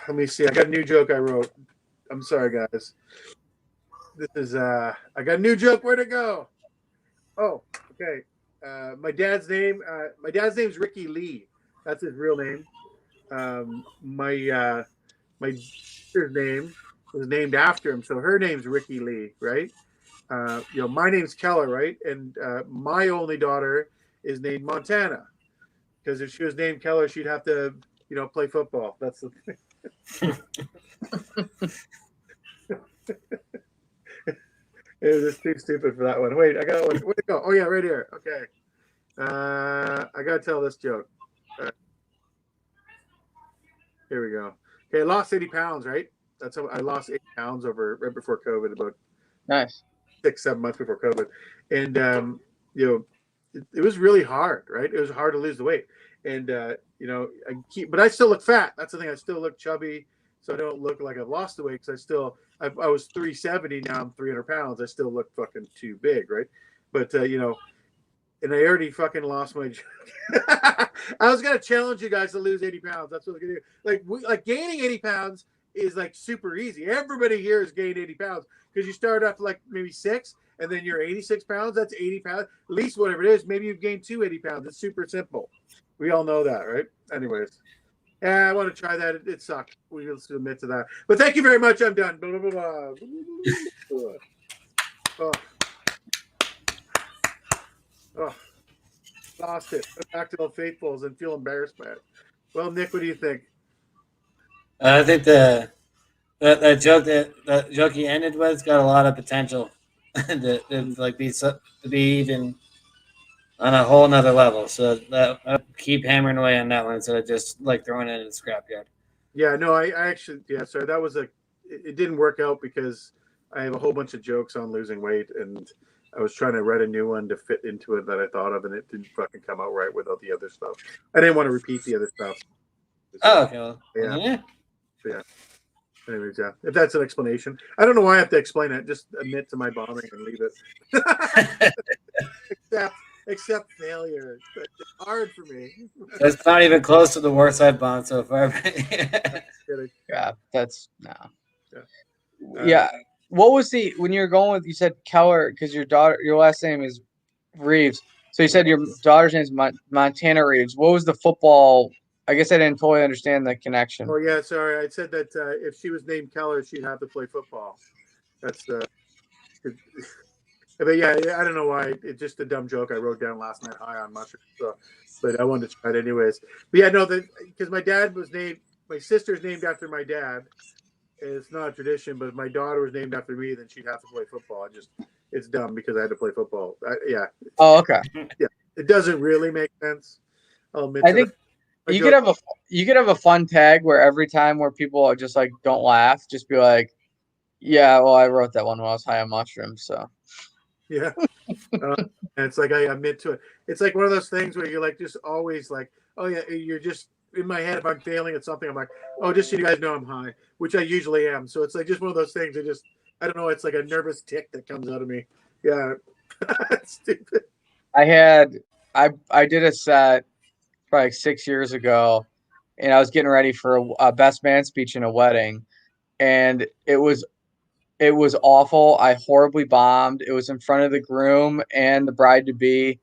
[SPEAKER 1] Let me see. I got a new joke I wrote. I'm sorry, guys. This is I got a new joke. Where'd it go? Oh, okay. My dad's name's Ricky Lee. That's his real name. My sister's name was named after him, so her name's Ricky Lee, right? You know, my name's Keller, right? And my only daughter is named Montana, because if she was named Keller, she'd have to, you know, play football. That's the thing. It was just too stupid for that one. Wait, I got one. Where'd it go? Oh yeah, right here. Okay. I gotta tell this joke. Here we go. Okay, I lost 80 pounds, right? That's how I lost 80 pounds right before COVID, about
[SPEAKER 3] Nice.
[SPEAKER 1] 6-7 months before COVID. And you know, it was really hard, right? It was hard to lose the weight. And you know, but I still look fat. That's the thing. I still look chubby. So I don't look like I've lost the weight because I was 370, now I'm 300 pounds. I still look fucking too big, right? But, you know, and I already fucking lost my I was going to challenge you guys to lose 80 pounds. That's what I was going to do. Like gaining 80 pounds is like super easy. Everybody here has gained 80 pounds because you start off like maybe 6 and then you're 86 pounds. That's 80 pounds. At least whatever it is. Maybe you've gained 80 pounds. It's super simple. We all know that, right? Anyways. Yeah, I want to try that. It sucked. We will submit to that. But thank you very much. I'm done. Blah, blah, blah, blah. Oh, lost it. Back to Old Faithfuls and feel embarrassed by it. Well, Nick, what do you think?
[SPEAKER 2] I think the joke he ended with got a lot of potential to be even on a whole nother level. So I'll keep hammering away on that one instead of just like throwing it in the scrapyard.
[SPEAKER 1] Yeah, no, I actually, yeah, sorry, that was it didn't work out because I have a whole bunch of jokes on losing weight, and I was trying to write a new one to fit into it that I thought of, and it didn't fucking come out right without the other stuff. I didn't want to repeat the other stuff.
[SPEAKER 2] Oh, okay. Well,
[SPEAKER 1] Yeah.
[SPEAKER 2] yeah.
[SPEAKER 1] Yeah. Anyways, yeah. If that's an explanation, I don't know why I have to explain it. Just admit to my bombing and leave it. Except failure. It's hard for me.
[SPEAKER 2] That's not even close to the worst I've bombed so far.
[SPEAKER 1] Kidding.
[SPEAKER 3] Yeah, that's no.
[SPEAKER 1] Yeah.
[SPEAKER 3] Yeah. What was when you were going with? You said Keller because your last name is Reeves. So you said your daughter's name is Montana Reeves. What was the football? I guess I didn't totally understand the connection.
[SPEAKER 1] Oh yeah, sorry. I said that if she was named Keller, she'd have to play football. That's the. But yeah, I don't know why. It's just a dumb joke I wrote down last night high on mushrooms. So, but I wanted to try it anyways. But yeah, no, because my sister's named after my dad. It's not a tradition, but if my daughter was named after me, then she'd have to play football. It's dumb because I had to play football. Yeah.
[SPEAKER 3] Oh, okay.
[SPEAKER 1] Yeah, it doesn't really make sense. I'll admit.
[SPEAKER 3] I think you could have a fun tag where every time where people are just like don't laugh, just be like, yeah, well, I wrote that one when I was high on mushrooms, so.
[SPEAKER 1] Yeah. And it's like I admit to it. It's like one of those things where you're like just always like, oh yeah, you're just in my head. If I'm failing at something, I'm like, oh, just so you guys know I'm high, which I usually am. So it's like just one of those things. I don't know. It's like a nervous tick that comes out of me. Yeah. Stupid.
[SPEAKER 3] I did a set probably like 6 years ago, and I was getting ready for a best man speech in a wedding, and it was awful. I horribly bombed. It was in front of the groom and the bride to be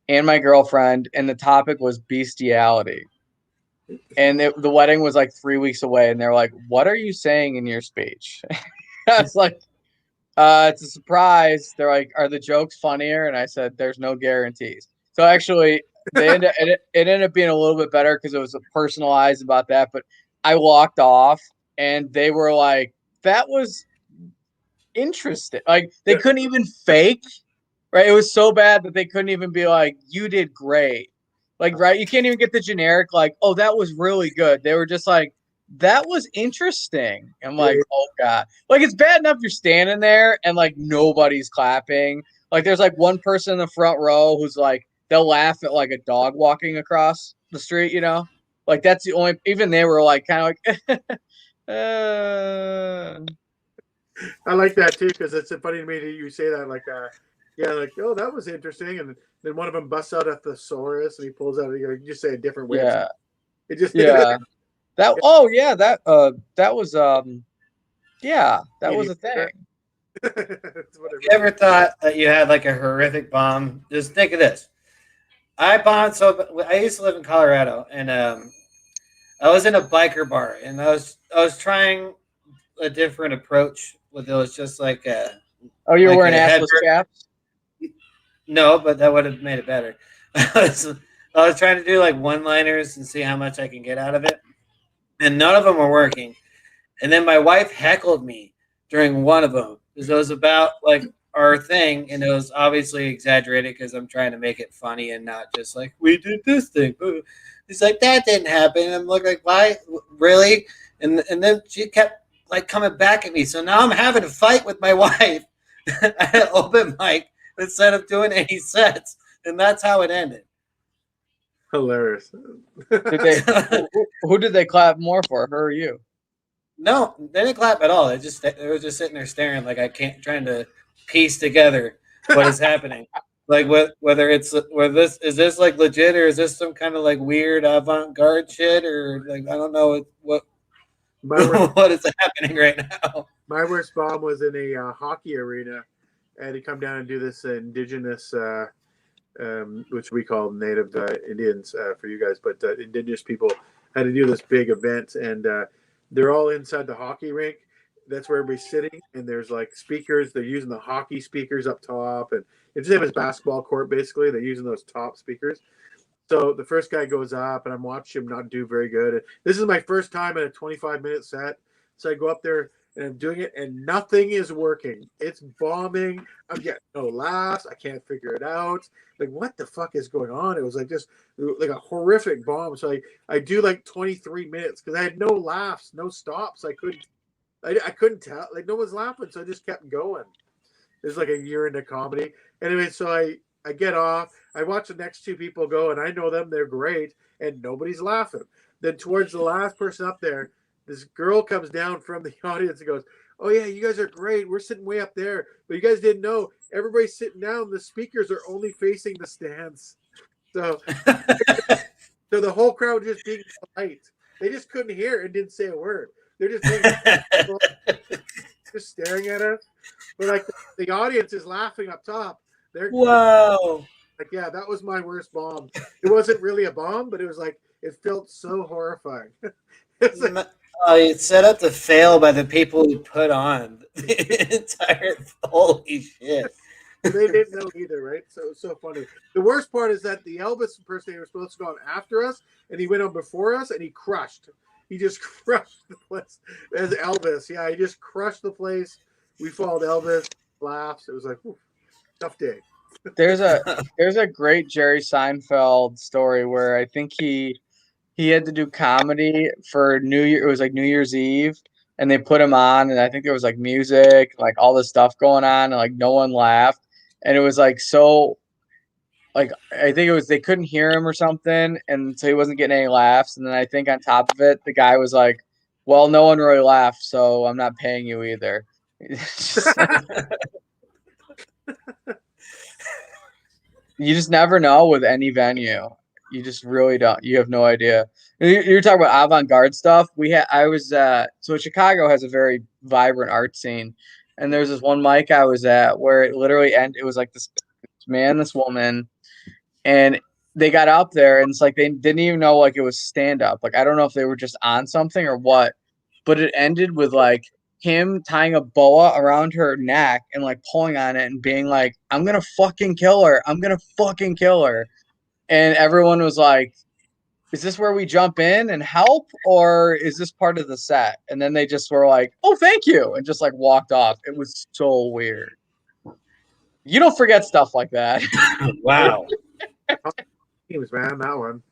[SPEAKER 3] and my girlfriend, and the topic was bestiality. And the wedding was like 3 weeks away, and they're like, "What are you saying in your speech?" I was like, "It's a surprise." They're like, "Are the jokes funnier?" And I said, "There's no guarantees." So actually, it ended up being a little bit better because it was personalized about that. But I walked off, and they were like, "That was interesting." Like they couldn't even fake, right? It was so bad that they couldn't even be like, "You did great." Like, right? You can't even get the generic, like, "Oh, that was really good." They were just like, "That was interesting." I'm like, oh God. Like, it's bad enough you're standing there and like nobody's clapping. Like, there's like one person in the front row who's like, they'll laugh at like a dog walking across the street, you know? Like, that's the only, even they were like, kind of like,
[SPEAKER 1] I like that too because it's funny to me that you say that. Like, yeah, like, oh, that was interesting. And then one of them busts out a thesaurus and he pulls out. You just say a different way.
[SPEAKER 3] Yeah.
[SPEAKER 1] It just
[SPEAKER 3] Yeah. That was yeah, that was a thing.
[SPEAKER 2] Have you ever thought that you had like a horrific bomb? Just think of this. I bombed. So I used to live in Colorado, and I was in a biker bar, and I was trying a different approach. With it was just like
[SPEAKER 3] Oh, you were
[SPEAKER 2] like
[SPEAKER 3] wearing assless chaps?
[SPEAKER 2] No, but that would have made it better. I was trying to do like one-liners and see how much I can get out of it, and none of them were working. And then my wife heckled me during one of them because it was about like our thing, and it was obviously exaggerated because I'm trying to make it funny and not just like we did this thing. It's like that didn't happen. And I'm like, why, really? And then she kept like coming back at me. So now I'm having a fight with my wife at an open mic instead of doing any sets, and that's how it ended.
[SPEAKER 1] Hilarious.
[SPEAKER 3] Who did they clap more for, her or you?
[SPEAKER 2] No, they didn't clap at all. They were just sitting there staring like I can't, trying to piece together what is happening. Like whether is this like legit or is this some kind of like weird avant-garde shit or like I don't know what what is happening right now.
[SPEAKER 1] My worst bomb was in a hockey arena. I had to come down and do this indigenous, which we call Native Indians for you guys, but indigenous people had to do this big event, and they're all inside the hockey rink. That's where everybody's sitting, and there's like speakers. They're using the hockey speakers up top, and it's the same as basketball court. Basically, they're using those top speakers. So the first guy goes up, and I'm watching him not do very good. And this is my first time at a 25-minute set, so I go up there and I'm doing it, and nothing is working. It's bombing. I'm getting no laughs. I can't figure it out. Like, what the fuck is going on? It was like just like a horrific bomb. So I do like 23 minutes because I had no laughs, no stops. I couldn't I couldn't tell. Like no one's laughing, so I just kept going. It was like a year into comedy. Anyway, so I get off. I watch the next two people go, and I know them. They're great, and nobody's laughing. Then towards the last person up there, this girl comes down from the audience and goes, "Oh yeah, you guys are great. We're sitting way up there, but you guys didn't know everybody's sitting down. The speakers are only facing the stands, so so the whole crowd just being polite. They just couldn't hear and didn't say a word. They're just being just staring at us. But like the audience is laughing up top. They're
[SPEAKER 2] Wow.
[SPEAKER 1] like, yeah, that was my worst bomb. It wasn't really a bomb, but it was like it felt so horrifying. It's like,
[SPEAKER 2] It's set up to fail by the people who put on the entire. Holy shit!
[SPEAKER 1] they didn't know either, right? So it was so funny. The worst part is that the Elvis impersonator was supposed to go on after us, and he went on before us, and he crushed. He just crushed the place as Elvis. Yeah, he just crushed the place. We followed Elvis, laughs. It was like, whew, tough day.
[SPEAKER 3] There's a great Jerry Seinfeld story where I think he had to do comedy for New Year. It was like New Year's Eve, and they put him on, and I think there was like music, like all this stuff going on, and like no one laughed, and it was like so. Like I think it was they couldn't hear him or something, and so he wasn't getting any laughs. And then I think on top of it, the guy was like, "Well, no one really laughed, so I'm not paying you either." You just never know with any venue. You just really don't. You have no idea. You're talking about avant-garde stuff. So Chicago has a very vibrant art scene, and there's this one mic I was at where it literally ended. It was like this man, this woman, and they got up there, and it's like they didn't even know like it was stand up. Like I don't know if they were just on something or what, but it ended with like him tying a boa around her neck and like pulling on it and being like, "I'm gonna fucking kill her. I'm gonna fucking kill her." And everyone was like, "Is this where we jump in and help, or is this part of the set?" And then they just were like, "Oh, thank you," and just like walked off. It was so weird. You don't forget stuff like that.
[SPEAKER 2] Wow.
[SPEAKER 1] He was man, that one.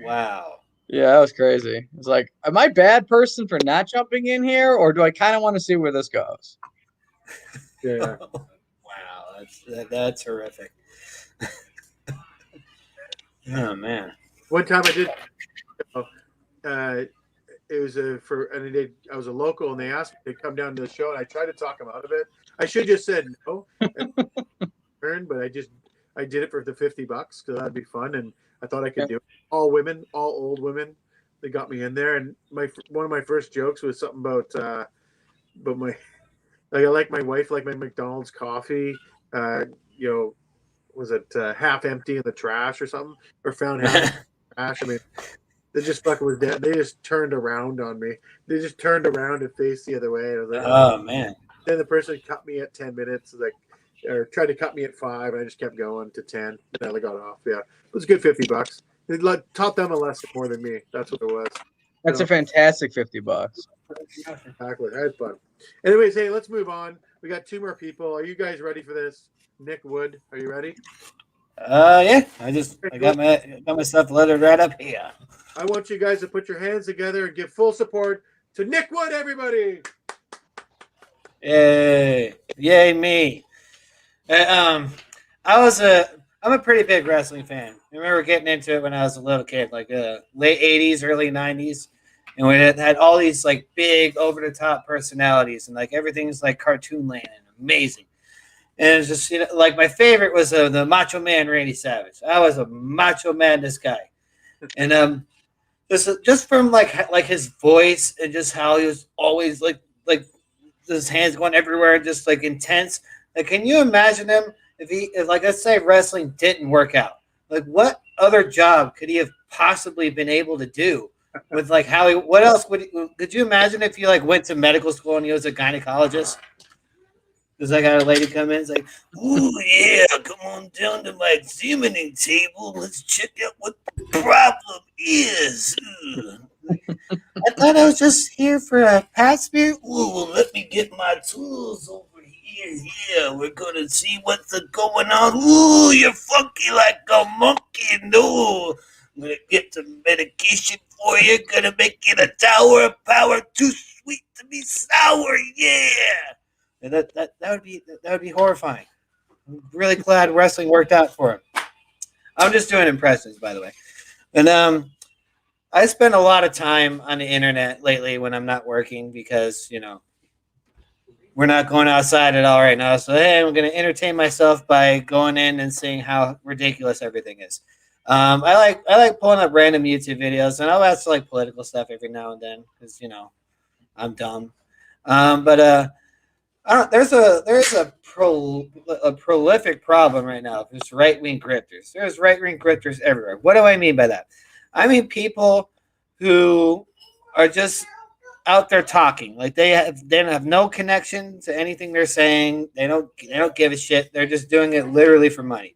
[SPEAKER 2] Wow.
[SPEAKER 3] Yeah, that was crazy. It's like, am I a bad person for not jumping in here, or do I kind of want to see where this goes?
[SPEAKER 1] Yeah.
[SPEAKER 2] Wow, that's horrific. Oh man.
[SPEAKER 1] One time I did. It was I was a local, and they asked me to come down to the show, and I tried to talk them out of it. I should have just said no, but I did it for the $50 because that'd be fun, and I thought I could do it. All women, all old women. They got me in there, and one of my first jokes was something about my like I like my wife like my McDonald's coffee. Was it half empty in the trash or something, or found half in the trash? I mean, they just fucking was dead. They just turned around on me. They just turned around and faced the other way. I was like,
[SPEAKER 2] oh man.
[SPEAKER 1] Then the person cut me at 10 minutes, or tried to cut me at 5, and I just kept going to 10. And then I got off. Yeah, it was a good $50. It taught them a lesson more than me. That's what it was.
[SPEAKER 3] That's a fantastic $50.
[SPEAKER 1] Exactly. That was fun. Anyways, hey, let's move on. We got 2 more people. Are you guys ready for this? Nick Wood, are you ready?
[SPEAKER 2] Yeah. I got my stuff loaded right up here.
[SPEAKER 1] I want you guys to put your hands together and give full support to Nick Wood, everybody.
[SPEAKER 2] Yay me. I'm a pretty big wrestling fan. I remember getting into it when I was a little kid, like late 80s, early 90s. And when it had all these like big over the top personalities and like everything's like cartoon land and amazing. And it's just, like my favorite was the Macho Man Randy Savage. I was a Macho Man, this guy. And just from like his voice and just how he was always like his hands going everywhere and just like intense. Like, can you imagine him if like let's say wrestling didn't work out? Like, what other job could he have possibly been able to do with like how he? What else could you imagine if you like went to medical school and he was a gynecologist? Because I got a lady come in, it's like, "Oh yeah, come on down to my examining table. Let's check out what the problem is." I thought I was just here for a pap smear. Ooh, well, let me get my tools over here. Yeah, we're gonna see what's going on. Ooh, you're funky like a monkey. No, I'm gonna get some medication for you. Gonna make it a tower of power. Too sweet to be sour, yeah. And that would be horrifying. I'm really glad wrestling worked out for him. I'm just doing impressions, by the way. And I spend a lot of time on the internet lately when I'm not working because we're not going outside at all right now. So hey, I'm going to entertain myself by going in and seeing how ridiculous everything is. I like pulling up random YouTube videos, and I'll watch like political stuff every now and then because I'm dumb. But I don't. There's a prolific problem right now. There's right wing grifters. There's right wing grifters everywhere. What do I mean by that? I mean people who are just out there talking like they have no connection to anything they're saying. They don't give a shit. They're just doing it literally for money.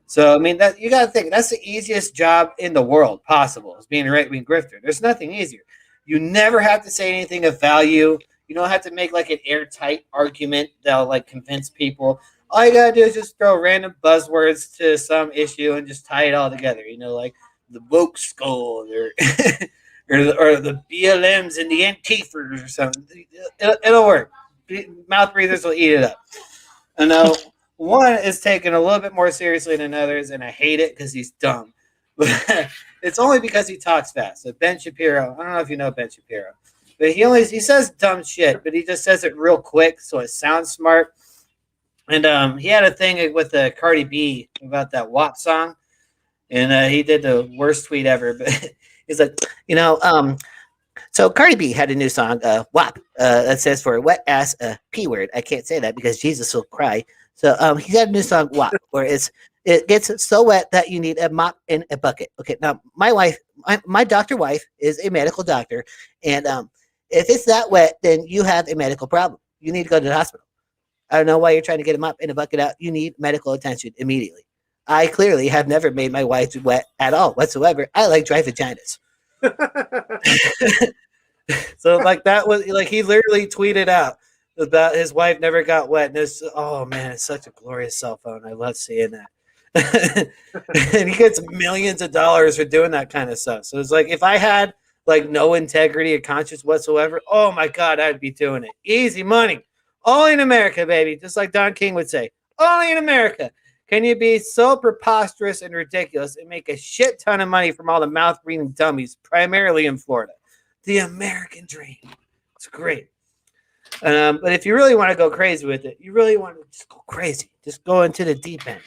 [SPEAKER 2] So I mean that you got to think that's the easiest job in the world possible is being a right wing grifter. There's nothing easier. You never have to say anything of value. You don't have to make like an airtight argument that'll like convince people. All you gotta do is just throw random buzzwords to some issue and just tie it all together. Like the woke skull or or the BLMs and the Antifers or something. It'll work. Mouth breathers will eat it up. I know one is taken a little bit more seriously than others, and I hate it because he's dumb. But it's only because he talks fast. So Ben Shapiro, I don't know if you know Ben Shapiro, but he says dumb shit, but he just says it real quick, so it sounds smart. And he had a thing with Cardi B about that WAP song, and he did the worst tweet ever. But he's like, so Cardi B had a new song, WAP, that says for wet ass P word. I can't say that because Jesus will cry. So he had a new song, WAP, where it gets so wet that you need a mop and a bucket. Okay, now my doctor wife is a medical doctor, and if it's that wet, then you have a medical problem. You need to go to the hospital. I don't know why you're trying to get a mop and a bucket out. You need medical attention immediately. I clearly have never made my wife wet at all whatsoever. I like dry vaginas. So like that was like he literally tweeted out about his wife never got wet. And oh man, it's such a glorious cell phone. I love seeing that. And he gets millions of dollars for doing that kind of stuff. So it's like if I had like no integrity or conscience whatsoever, oh my God, I'd be doing it. Easy money. Only in America, baby. Just like Don King would say. Only in America. Can you be so preposterous and ridiculous and make a shit ton of money from all the mouth-breathing dummies, primarily in Florida? The American dream. It's great. But if you really want to go crazy with it, you really want to just go crazy. Just go into the deep end.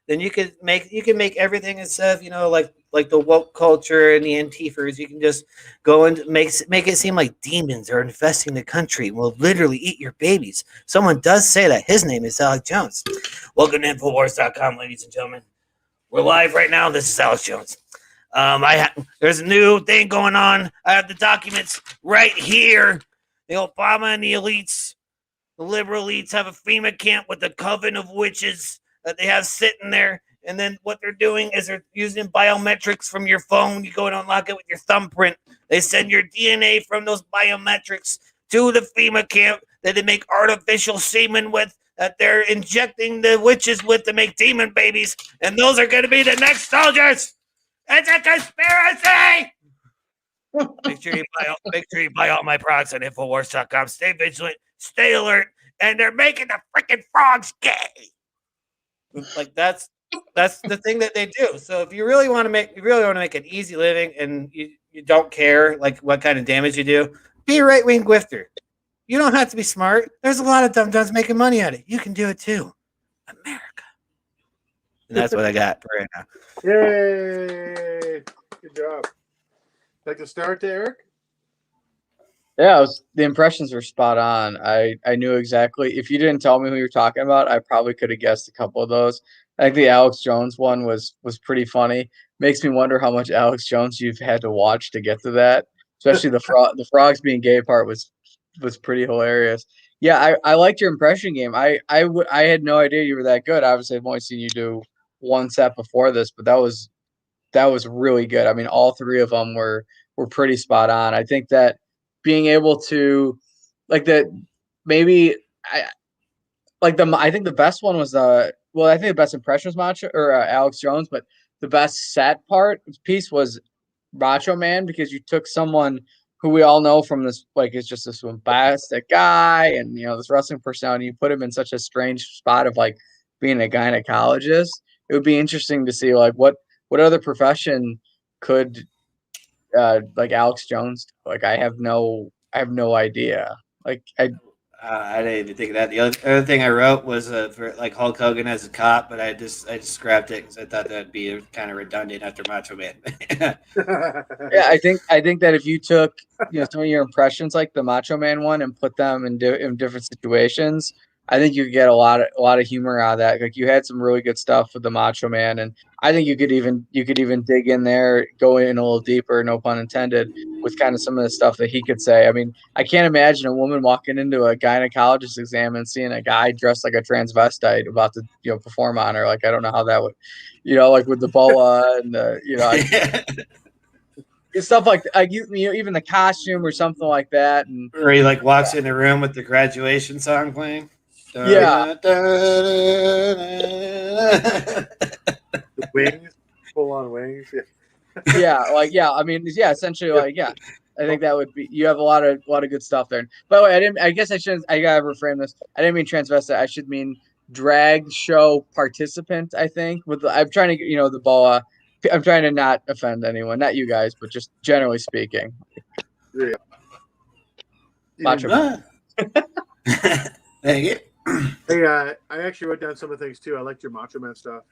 [SPEAKER 2] Then you can make everything instead of, like the woke culture and the Antifers, you can just go and make it seem like demons are infesting the country and will literally eat your babies. Someone does say that. His name is Alex Jones. Welcome to Infowars.com, ladies and gentlemen. We're live right now. This is Alex Jones. There's a new thing going on. I have the documents right here. The Obama and the elites, the liberal elites have a FEMA camp with a coven of witches that they have sitting there. And then what they're doing is they're using biometrics from your phone. You go and unlock it with your thumbprint. They send your DNA from those biometrics to the FEMA camp that they make artificial semen with, that they're injecting the witches with to make demon babies. And those are going to be the next soldiers. It's a conspiracy. Make sure you buy all my products on Infowars.com. Stay vigilant, stay alert, and they're making the freaking frogs gay. Like that's the thing that they do. So if you really want to make an easy living and you don't care like what kind of damage you do, be a right wing grifter. You don't have to be smart. There's a lot of dum-dums making money at it. You can do it too. America. And that's what I got for right now.
[SPEAKER 1] Yay! Good job. Like to start, Eric?
[SPEAKER 3] Yeah, the impressions were spot on. I knew exactly. If you didn't tell me who you're talking about, I probably could have guessed a couple of those. I think the Alex Jones one was pretty funny. Makes me wonder how much Alex Jones you've had to watch to get to that. Especially the frogs being gay part was pretty hilarious. Yeah, I liked your impression game. I had no idea you were that good. Obviously, I've only seen you do one set before this, but that was really good. I mean, all three of them were pretty spot on. I think that being able to like that maybe I think the best one was I think the best impression was Macho or Alex Jones, but the best set piece was Macho Man because you took someone who we all know from this, like, is just this bombastic guy and, this wrestling personality. You put him in such a strange spot of like being a gynecologist. It would be interesting to see like what other profession could like Alex Jones. Like I have no idea. Like
[SPEAKER 2] I didn't even think of that. The other thing I wrote was for like Hulk Hogan as a cop, but I just scrapped it because I thought that'd be kind of redundant after Macho Man.
[SPEAKER 3] yeah, I think that if you took some of your impressions like the Macho Man one and put them in different situations, I think you could get a lot of humor out of that. Like you had some really good stuff with the Macho Man, and I think you could even dig in there, go in a little deeper, no pun intended, with kind of some of the stuff that he could say. I mean, I can't imagine a woman walking into a gynecologist exam and seeing a guy dressed like a transvesite about to perform on her. Like I don't know how that would, like with the boa and stuff like even the costume or something like that. And
[SPEAKER 2] or he like walks in the room with the graduation song playing.
[SPEAKER 3] Yeah.
[SPEAKER 1] The wings, full on wings.
[SPEAKER 3] Yeah. I mean, essentially, I think that would be. You have a lot of good stuff there. By the way, I guess I shouldn't. I gotta reframe this. I didn't mean transvestite. I should mean drag show participant. I think I'm trying to the boa. I'm trying to not offend anyone, not you guys, but just generally speaking.
[SPEAKER 1] Yeah.
[SPEAKER 3] Macho.
[SPEAKER 2] Thank you.
[SPEAKER 1] Hey, I actually wrote down some of the things too. I liked your Macho Man stuff,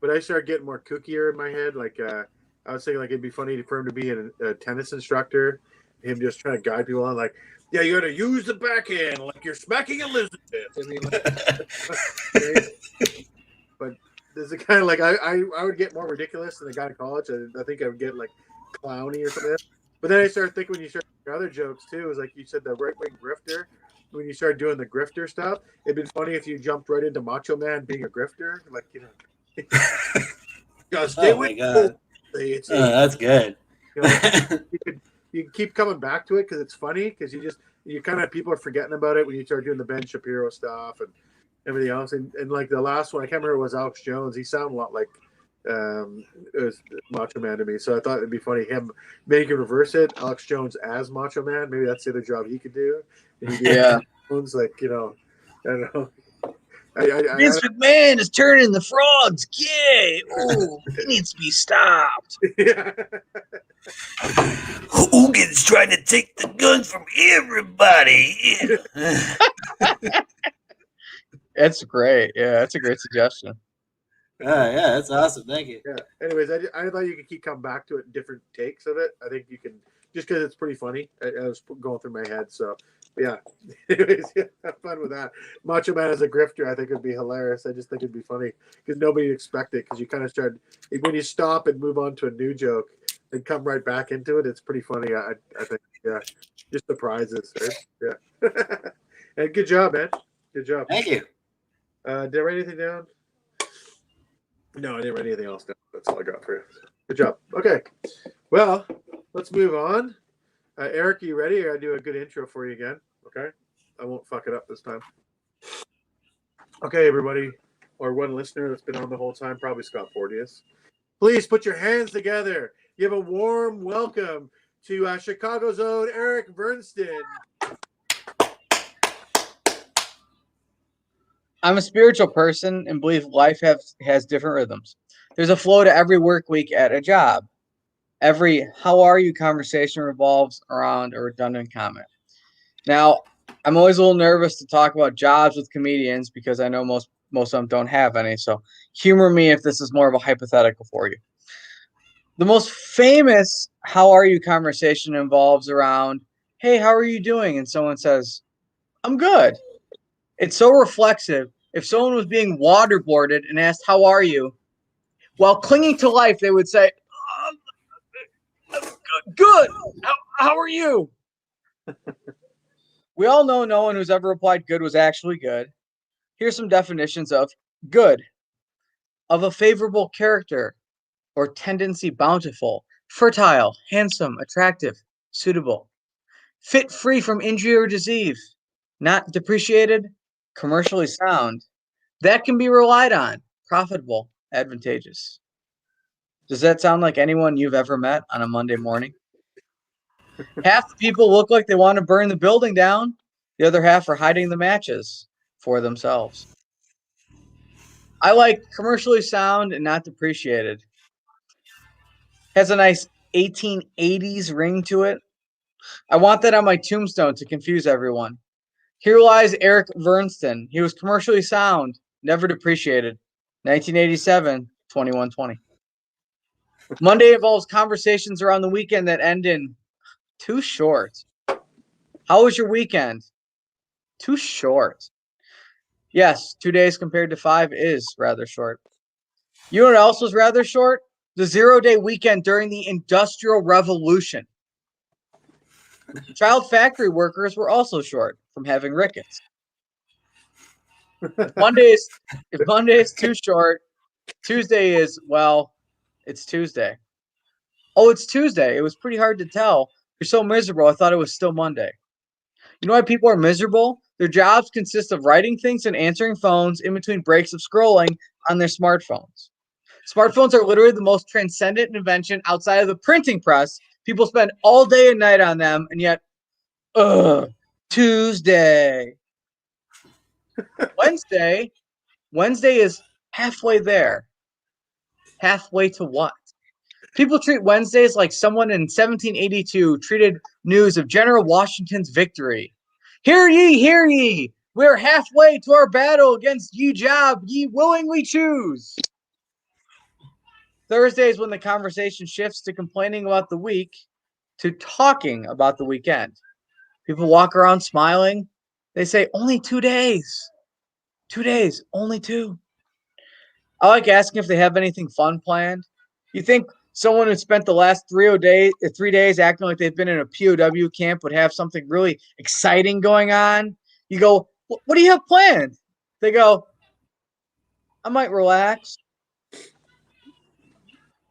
[SPEAKER 1] but I started getting more kookier in my head. Like I was thinking, like it'd be funny for him to be a tennis instructor, him just trying to guide people on, like, yeah, you got to use the backhand like you're smacking Elizabeth. I mean, but there's a kind of like I would get more ridiculous than the guy in college. I think I would get like clowny or something. But then I started thinking when you start other jokes too, is like you said, the right wing grifter. When you started doing the grifter stuff, it'd been funny if you jumped right into Macho Man being a grifter, like stay with
[SPEAKER 2] God. That's good.
[SPEAKER 1] You can keep coming back to it because it's funny because you kind of people are forgetting about it when you start doing the Ben Shapiro stuff and everything else. And like the last one, I can't remember, it was Alex Jones. He sounded a lot like it was Macho Man to me. So I thought it'd be funny him maybe reverse it, Alex Jones as Macho Man. Maybe that's the other job he could do.
[SPEAKER 3] Yeah.
[SPEAKER 1] Jones, like I don't know.
[SPEAKER 3] Vince McMahon is turning the frogs gay. Oh, he needs to be stopped.
[SPEAKER 2] Hogan's trying to take the guns from everybody.
[SPEAKER 3] That's great. Yeah, that's a great suggestion.
[SPEAKER 2] Yeah, that's awesome. Thank you.
[SPEAKER 1] Yeah. Anyways, I thought you could keep coming back to it, different takes of it. I think you can, just because it's pretty funny. I was going through my head, so yeah. Anyways, have fun with that. Macho Man as a grifter, I think would be hilarious. I just think it'd be funny because nobody would expect it, because you kind of start when you stop and move on to a new joke and come right back into it. It's pretty funny. I think, yeah, just surprises. Right? Yeah. And good job, man. Good job.
[SPEAKER 2] Thank you.
[SPEAKER 1] Did I write anything down? No, I didn't write anything else down. That's all I got for you. Good job. Okay. Well, let's move on. Eric, are you ready? I gotta do a good intro for you again. Okay. I won't fuck it up this time. Okay, everybody, or one listener that's been on the whole time, probably Scott Porteous. Please put your hands together. Give a warm welcome to Chicago's own Eric Bernston.
[SPEAKER 3] I'm a spiritual person and believe life has different rhythms. There's a flow to every work week at a job. Every "how are you" conversation revolves around a redundant comment. Now, I'm always a little nervous to talk about jobs with comedians because I know most of them don't have any. So humor me if this is more of a hypothetical for you. The most famous "how are you" conversation involves around, "Hey, how are you doing?" And someone says, "I'm good." It's so reflexive. If someone was being waterboarded and asked, "How are you?" while clinging to life, they would say, "Good. How are you?" We all know no one who's ever replied good was actually good. Here's some definitions of good: of a favorable character or tendency, bountiful, fertile, handsome, attractive, suitable, fit free from injury or disease, not depreciated, commercially sound, that can be relied on, profitable, advantageous. Does that sound like anyone you've ever met on a Monday morning? Half the people look like they want to burn the building down. The other half are hiding the matches for themselves. I like commercially sound and not depreciated. Has a nice 1880s ring to it. I want that on my tombstone to confuse everyone. Here lies Eric Vernston. He was commercially sound, never depreciated. 1987, 2120. Monday involves conversations around the weekend that end in too short. How was your weekend? Too short. Yes, 2 days compared to 5 is rather short. You know what else was rather short? The 0-day weekend during the Industrial Revolution. Child factory workers were also short from having rickets. If Monday is too short, Tuesday is, well, it's Tuesday. Oh, it's Tuesday. It was pretty hard to tell. You're so miserable. I thought it was still Monday. You know why people are miserable? Their jobs consist of writing things and answering phones in between breaks of scrolling on their smartphones. Smartphones are literally the most transcendent invention outside of the printing press. People spend all day and night on them, and yet, Tuesday. Wednesday is halfway there. Halfway to what? People treat Wednesdays like someone in 1782 treated news of General Washington's victory. Hear ye, hear ye! We're halfway to our battle against ye job ye willingly choose. Thursday is when the conversation shifts to complaining about the week to talking about the weekend. People walk around smiling. They say, only 2 days. 2 days, only 2. I like asking if they have anything fun planned. You think someone who spent the last 3 days acting like they've been in a POW camp would have something really exciting going on? You go, what do you have planned? They go, I might relax,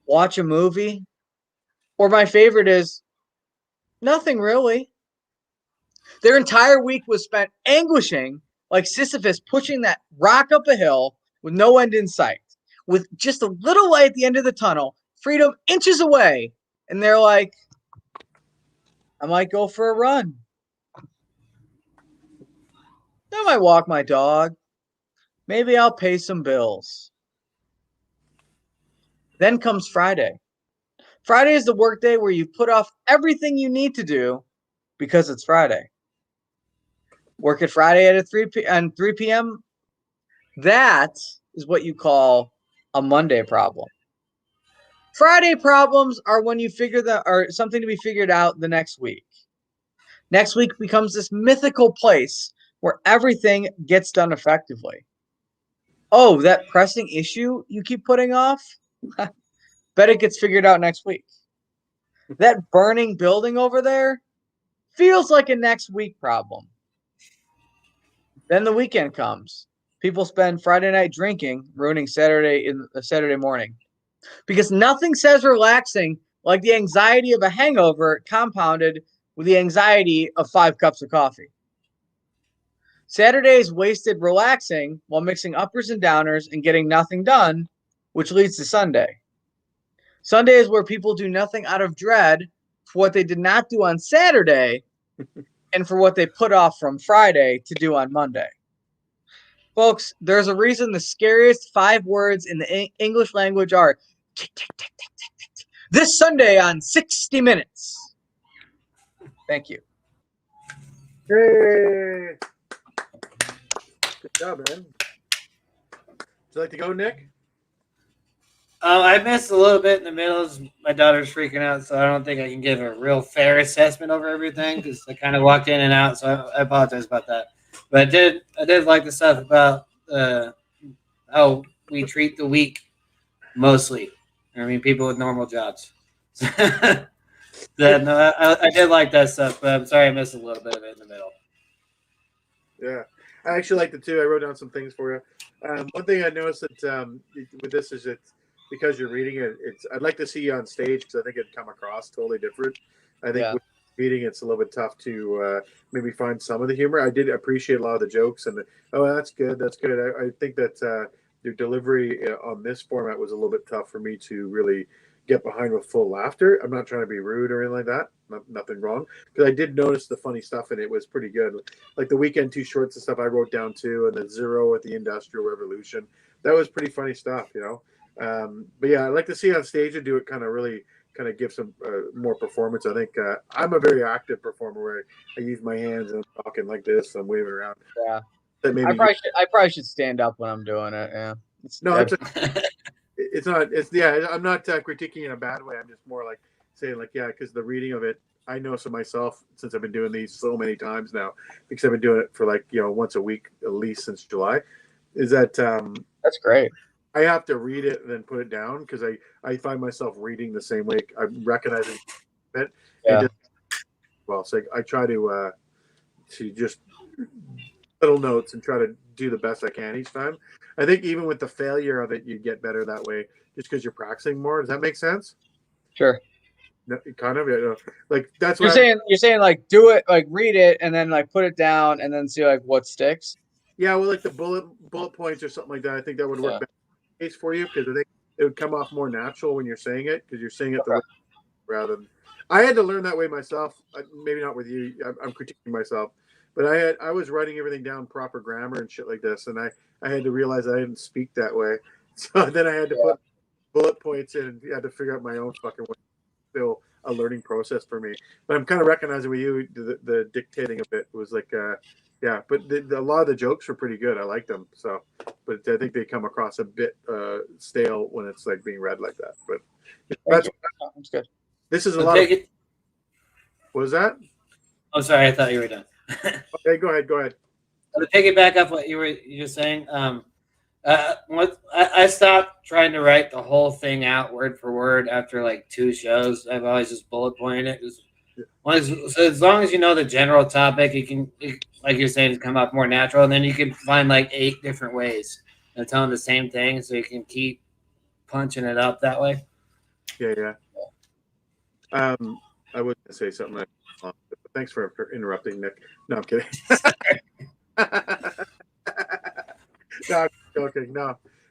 [SPEAKER 3] watch a movie. Or my favorite is, nothing really. Their entire week was spent anguishing like Sisyphus pushing that rock up a hill with no end in sight, with just a little light at the end of the tunnel, freedom inches away. And they're like, I might go for a run. I might walk my dog. Maybe I'll pay some bills. Then comes Friday. Friday is the workday where you put off everything you need to do because it's Friday. Work at Friday at 3 p.m. That is what you call a Monday problem. Friday problems are when you are something to be figured out the next week. Next week becomes this mythical place where everything gets done effectively. Oh, that pressing issue you keep putting off? Bet it gets figured out next week. That burning building over there feels like a next week problem. Then the weekend comes. People spend Friday night drinking, ruining Saturday morning. Because nothing says relaxing like the anxiety of a hangover compounded with the anxiety of 5 cups of coffee. Saturday is wasted relaxing while mixing uppers and downers and getting nothing done, which leads to Sunday. Sunday is where people do nothing out of dread for what they did not do on Saturday and for what they put off from Friday to do on Monday. Folks, there's a reason the scariest 5 words in the English language are tick, tick, tick, tick, tick, tick. This Sunday on 60 Minutes. Thank you.
[SPEAKER 1] Hey. Good job, man. Would you like to go, Nick?
[SPEAKER 2] I missed a little bit in the middle. My daughter's freaking out, so I don't think I can give a real fair assessment over everything because I kind of walked in and out. So I apologize about that. But I did like the stuff about how we treat the week mostly. I mean, people with normal jobs. I did like that stuff, but I'm sorry I missed a little bit of it in the middle.
[SPEAKER 1] Yeah, I actually liked it too. I wrote down some things for you. One thing I noticed that with this is that because you're reading it, I'd like to see you on stage because I think it'd come across totally different. I think with reading it's a little bit tough to maybe find some of the humor. I did appreciate a lot of the jokes and that's good. That's good. I think that your delivery on this format was a little bit tough for me to really get behind with full laughter. I'm not trying to be rude or anything like that. Nothing wrong, because I did notice the funny stuff, and it was pretty good. Like the Weekend Too Shorts and stuff I wrote down too, and the Zero at the Industrial Revolution. That was pretty funny stuff, you know. But yeah, I like to see on stage and do it kind of really kind of give some more performance. I think I'm a very active performer where I use my hands and I'm talking like this. I'm waving around.
[SPEAKER 3] Yeah.
[SPEAKER 1] That maybe
[SPEAKER 3] I probably should stand up when I'm doing it. Yeah.
[SPEAKER 1] It's not. It's yeah. I'm not critiquing in a bad way. I'm just more like saying like yeah, because the reading of it, I know so myself since I've been doing these so many times now, because I've been doing it for like once a week at least since July. Is that
[SPEAKER 3] that's great.
[SPEAKER 1] I have to read it and then put it down because I find myself reading the same way. I'm recognizing it.
[SPEAKER 3] Yeah.
[SPEAKER 1] Well, so I try to just little notes and try to do the best I can each time. I think even with the failure of it, you get better that way just because you're practicing more. Does that make sense?
[SPEAKER 3] Sure.
[SPEAKER 1] No, kind of. Like that's
[SPEAKER 3] what you're saying like do it, like read it and then like put it down and then see like what sticks.
[SPEAKER 1] Yeah, well, like the bullet points or something like that. I think that would work better case for you because I think it would come off more natural when you're saying it because you're saying it the way rather than. I had to learn that way myself. Maybe not with you. I'm critiquing myself, but I was writing everything down proper grammar and shit like this, and I had to realize I didn't speak that way. So then I had to put bullet points in and had to figure out my own fucking way. Still a learning process for me, but I'm kind of recognizing with you the dictating of it was like yeah, but a lot of the jokes were pretty good. I liked them. So, but I think they come across a bit stale when it's like being read like that. But that's
[SPEAKER 3] good.
[SPEAKER 1] This is a lot. What was that?
[SPEAKER 2] Oh, sorry. I thought you were done.
[SPEAKER 1] Okay, go ahead.
[SPEAKER 2] To piggyback up what you were saying, I stopped trying to write the whole thing out word for word after like 2 shows. I've always just bullet pointed it. So as long as you know the general topic, you can, like you're saying, come up more natural, and then you can find like 8 different ways of telling the same thing, so you can keep punching it up that way.
[SPEAKER 1] Yeah. I was gonna say something. Thanks for interrupting, Nick. No, I'm kidding. No, I'm joking.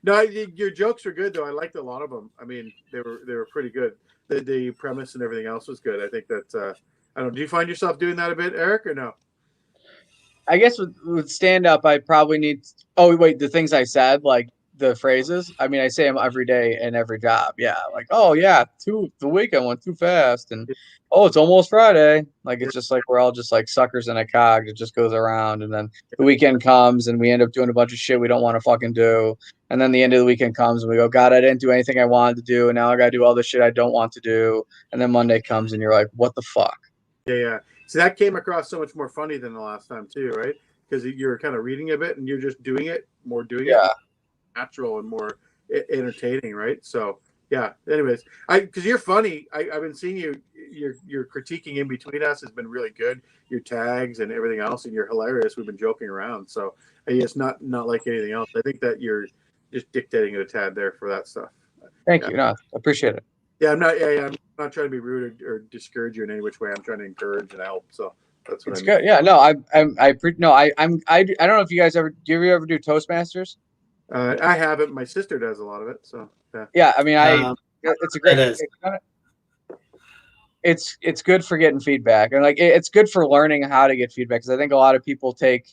[SPEAKER 1] No, your jokes were good though. I liked a lot of them. I mean, they were pretty good. The premise and everything else was good. I think that I don't know. Do you find yourself doing that a bit, Eric, or no?
[SPEAKER 3] I guess with stand up, I probably need. Oh wait, the things I said, like the phrases. I mean, I say them every day in every job. Yeah, like oh yeah, the weekend went too fast, and oh it's almost Friday. Like it's just like we're all just like suckers in a cog. It just goes around, and then the weekend comes, and we end up doing a bunch of shit we don't want to fucking do. And then the end of the weekend comes, and we go, God, I didn't do anything I wanted to do, and now I got to do all the shit I don't want to do. And then Monday comes, and you're like, what the fuck?
[SPEAKER 1] Yeah. So that came across so much more funny than the last time too, right? Because you're kind of reading a bit and you're just doing it, natural and more entertaining, right? So yeah. Anyways, because you're funny, I've been seeing your critiquing in between us has been really good. Your tags and everything else, and you're hilarious. We've been joking around, so it's not like anything else. I think that you're just dictating it a tad there for that stuff.
[SPEAKER 3] Thank you. No, I appreciate it.
[SPEAKER 1] Yeah, I'm not trying to be rude or discourage you in any which way. I'm trying to encourage and help. So that's what
[SPEAKER 3] it's good. Yeah, no, I don't know if you guys do you ever do Toastmasters?
[SPEAKER 1] I haven't. My sister does a lot of it. So
[SPEAKER 3] yeah. I mean, it's a great. It's good for getting feedback, and like it's good for learning how to get feedback, because I think a lot of people take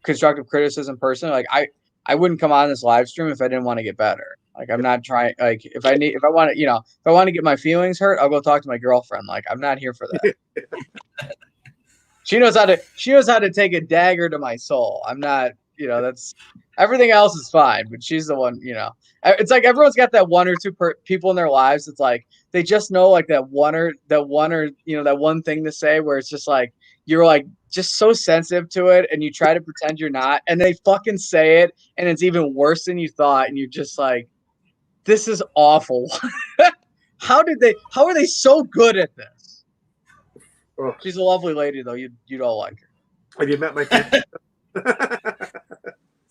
[SPEAKER 3] constructive criticism personally. Like I wouldn't come on this live stream if I didn't want to get better. Like I'm not trying. Like if I want to get my feelings hurt, I'll go talk to my girlfriend. Like I'm not here for that. She knows how to take a dagger to my soul. I'm not. That's everything else is fine, but she's the one. It's like everyone's got that one or two people in their lives. It's like they just know like that one or that one thing to say where it's just like you're like just so sensitive to it, and you try to pretend you're not, and they fucking say it, and it's even worse than you thought, and you're just like, this is awful. How are they so good at this? Oh. She's a lovely lady though. You'd all like her.
[SPEAKER 1] Have you met my kid?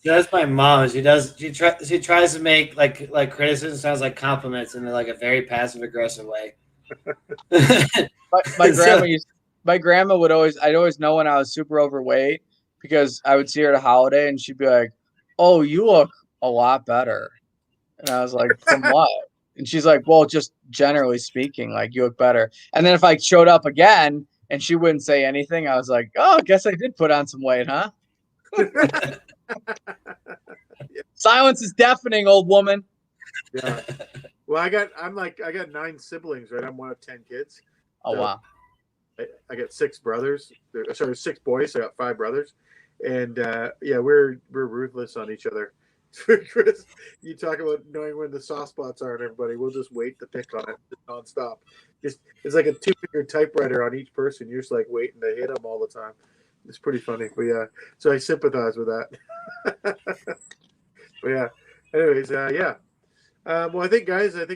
[SPEAKER 2] That's my mom. She tries to make like criticism sounds like compliments in like a very passive aggressive way.
[SPEAKER 3] My grandma would I'd always know when I was super overweight, because I would see her at a holiday and she'd be like, "Oh, you look a lot better." And I was like, "From what?" And she's like, well, just generally speaking, like you look better. And then if I showed up again and she wouldn't say anything, I was like, oh, I guess I did put on some weight, huh? Silence is deafening, old woman.
[SPEAKER 1] Yeah. Well, I got 9 siblings, right? I'm one of 10 kids.
[SPEAKER 3] Oh,
[SPEAKER 1] So
[SPEAKER 3] wow.
[SPEAKER 1] I got 6 brothers. Sorry, 6 boys. So I got 5 brothers, and yeah, we're ruthless on each other. Chris, you talk about knowing when the soft spots are, and everybody, we'll just wait to pick on it nonstop. Just it's like a 2-finger typewriter on each person. You're just like waiting to hit them all the time. It's pretty funny, but yeah. So I sympathize with that. But yeah. Anyways, yeah. Well, I think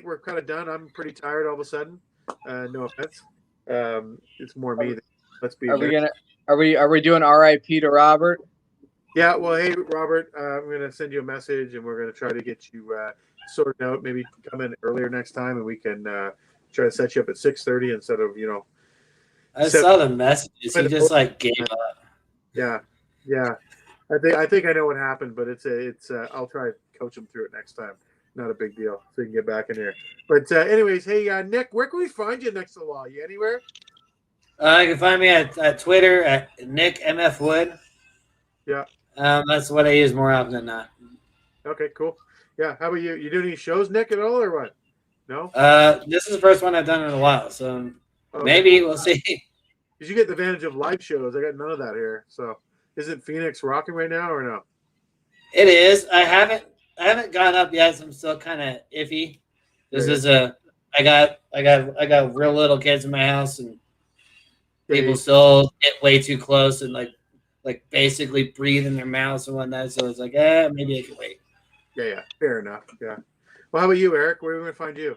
[SPEAKER 1] we're kind of done. I'm pretty tired all of a sudden. No offense. It's more me. Let's be.
[SPEAKER 3] Are we doing R.I.P. to Robert?
[SPEAKER 1] Yeah. Well, hey, Robert, I'm gonna send you a message, and we're gonna try to get you sorted out. Maybe come in earlier next time, and we can try to set you up at 6:30 instead of
[SPEAKER 2] I saw the messages. He just like gave up.
[SPEAKER 1] Yeah. Yeah. I think I know what happened, but it's I'll try to coach him through it next time. Not a big deal, so you can get back in here. But anyways, hey Nick, where can we find you next to the wall? You anywhere?
[SPEAKER 2] You can find me at Twitter at Nick MF Wood.
[SPEAKER 1] Yeah.
[SPEAKER 2] That's what I use more often than not.
[SPEAKER 1] Okay, cool. Yeah. How about you? You do any shows, Nick, at all, or what? No.
[SPEAKER 2] This is the first one I've done in a while, so maybe we'll see.
[SPEAKER 1] Did you get the advantage of live shows? I got none of that here. So, isn't Phoenix rocking right now, or no?
[SPEAKER 2] It is. I haven't gone up yet, so I'm still kind of iffy. This is I got real little kids in my house, and people still get way too close and like basically breathe in their mouths and whatnot. So it's like, maybe I can wait.
[SPEAKER 1] Yeah. Fair enough. Yeah. Well, how about you, Eric? Where are we going to find you?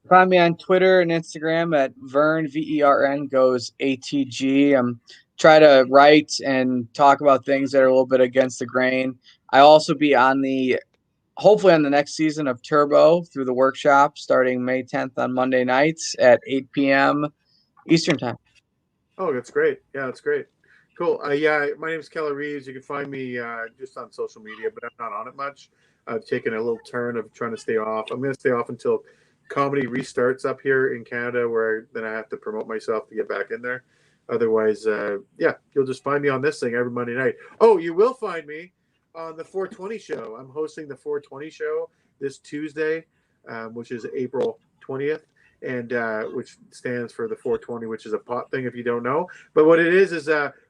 [SPEAKER 3] Find me on Twitter and Instagram at Vern, VERN goes ATG. Try to write and talk about things that are a little bit against the grain. I also be hopefully on the next season of Turbo through the workshop starting May 10th on Monday nights at 8 p.m. Eastern time.
[SPEAKER 1] Oh, that's great. Yeah, that's great. Cool. Yeah, my name is Keller Reeves. You can find me just on social media, but I'm not on it much. I've taken a little turn of trying to stay off. I'm going to stay off until comedy restarts up here in Canada, where then I have to promote myself to get back in there. Otherwise, yeah, you'll just find me on this thing every Monday night. Oh, you will find me on the 420 show. I'm hosting the 420 show this Tuesday, which is April 20th. And which stands for the 420, which is a pot thing if you don't know. But what it is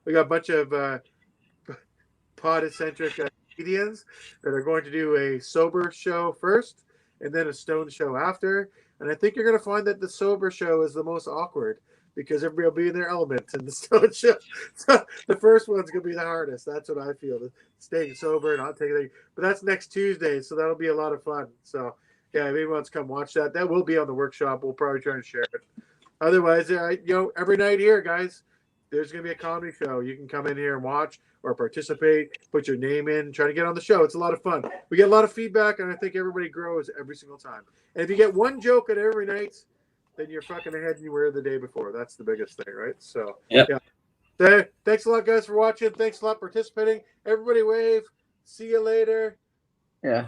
[SPEAKER 1] we got a bunch of pod-eccentric comedians that are going to do a sober show first and then a stone show after. And I think you're going to find that the sober show is the most awkward because everybody will be in their element. And the stone show, so the first one's going to be the hardest. That's what I feel, staying sober and not taking anything. But that's next Tuesday, so that'll be a lot of fun. So yeah, if anyone wants to come watch that, that will be on the workshop. We'll probably try to share it. Otherwise, every night here, guys, there's going to be a comedy show. You can come in here and watch or participate, put your name in, try to get on the show. It's a lot of fun. We get a lot of feedback, and I think everybody grows every single time. And if you get one joke at every night, then you're fucking ahead than you were the day before. That's the biggest thing, right? So,
[SPEAKER 2] yeah.
[SPEAKER 1] So, thanks a lot, guys, for watching. Thanks a lot for participating. Everybody wave. See you later.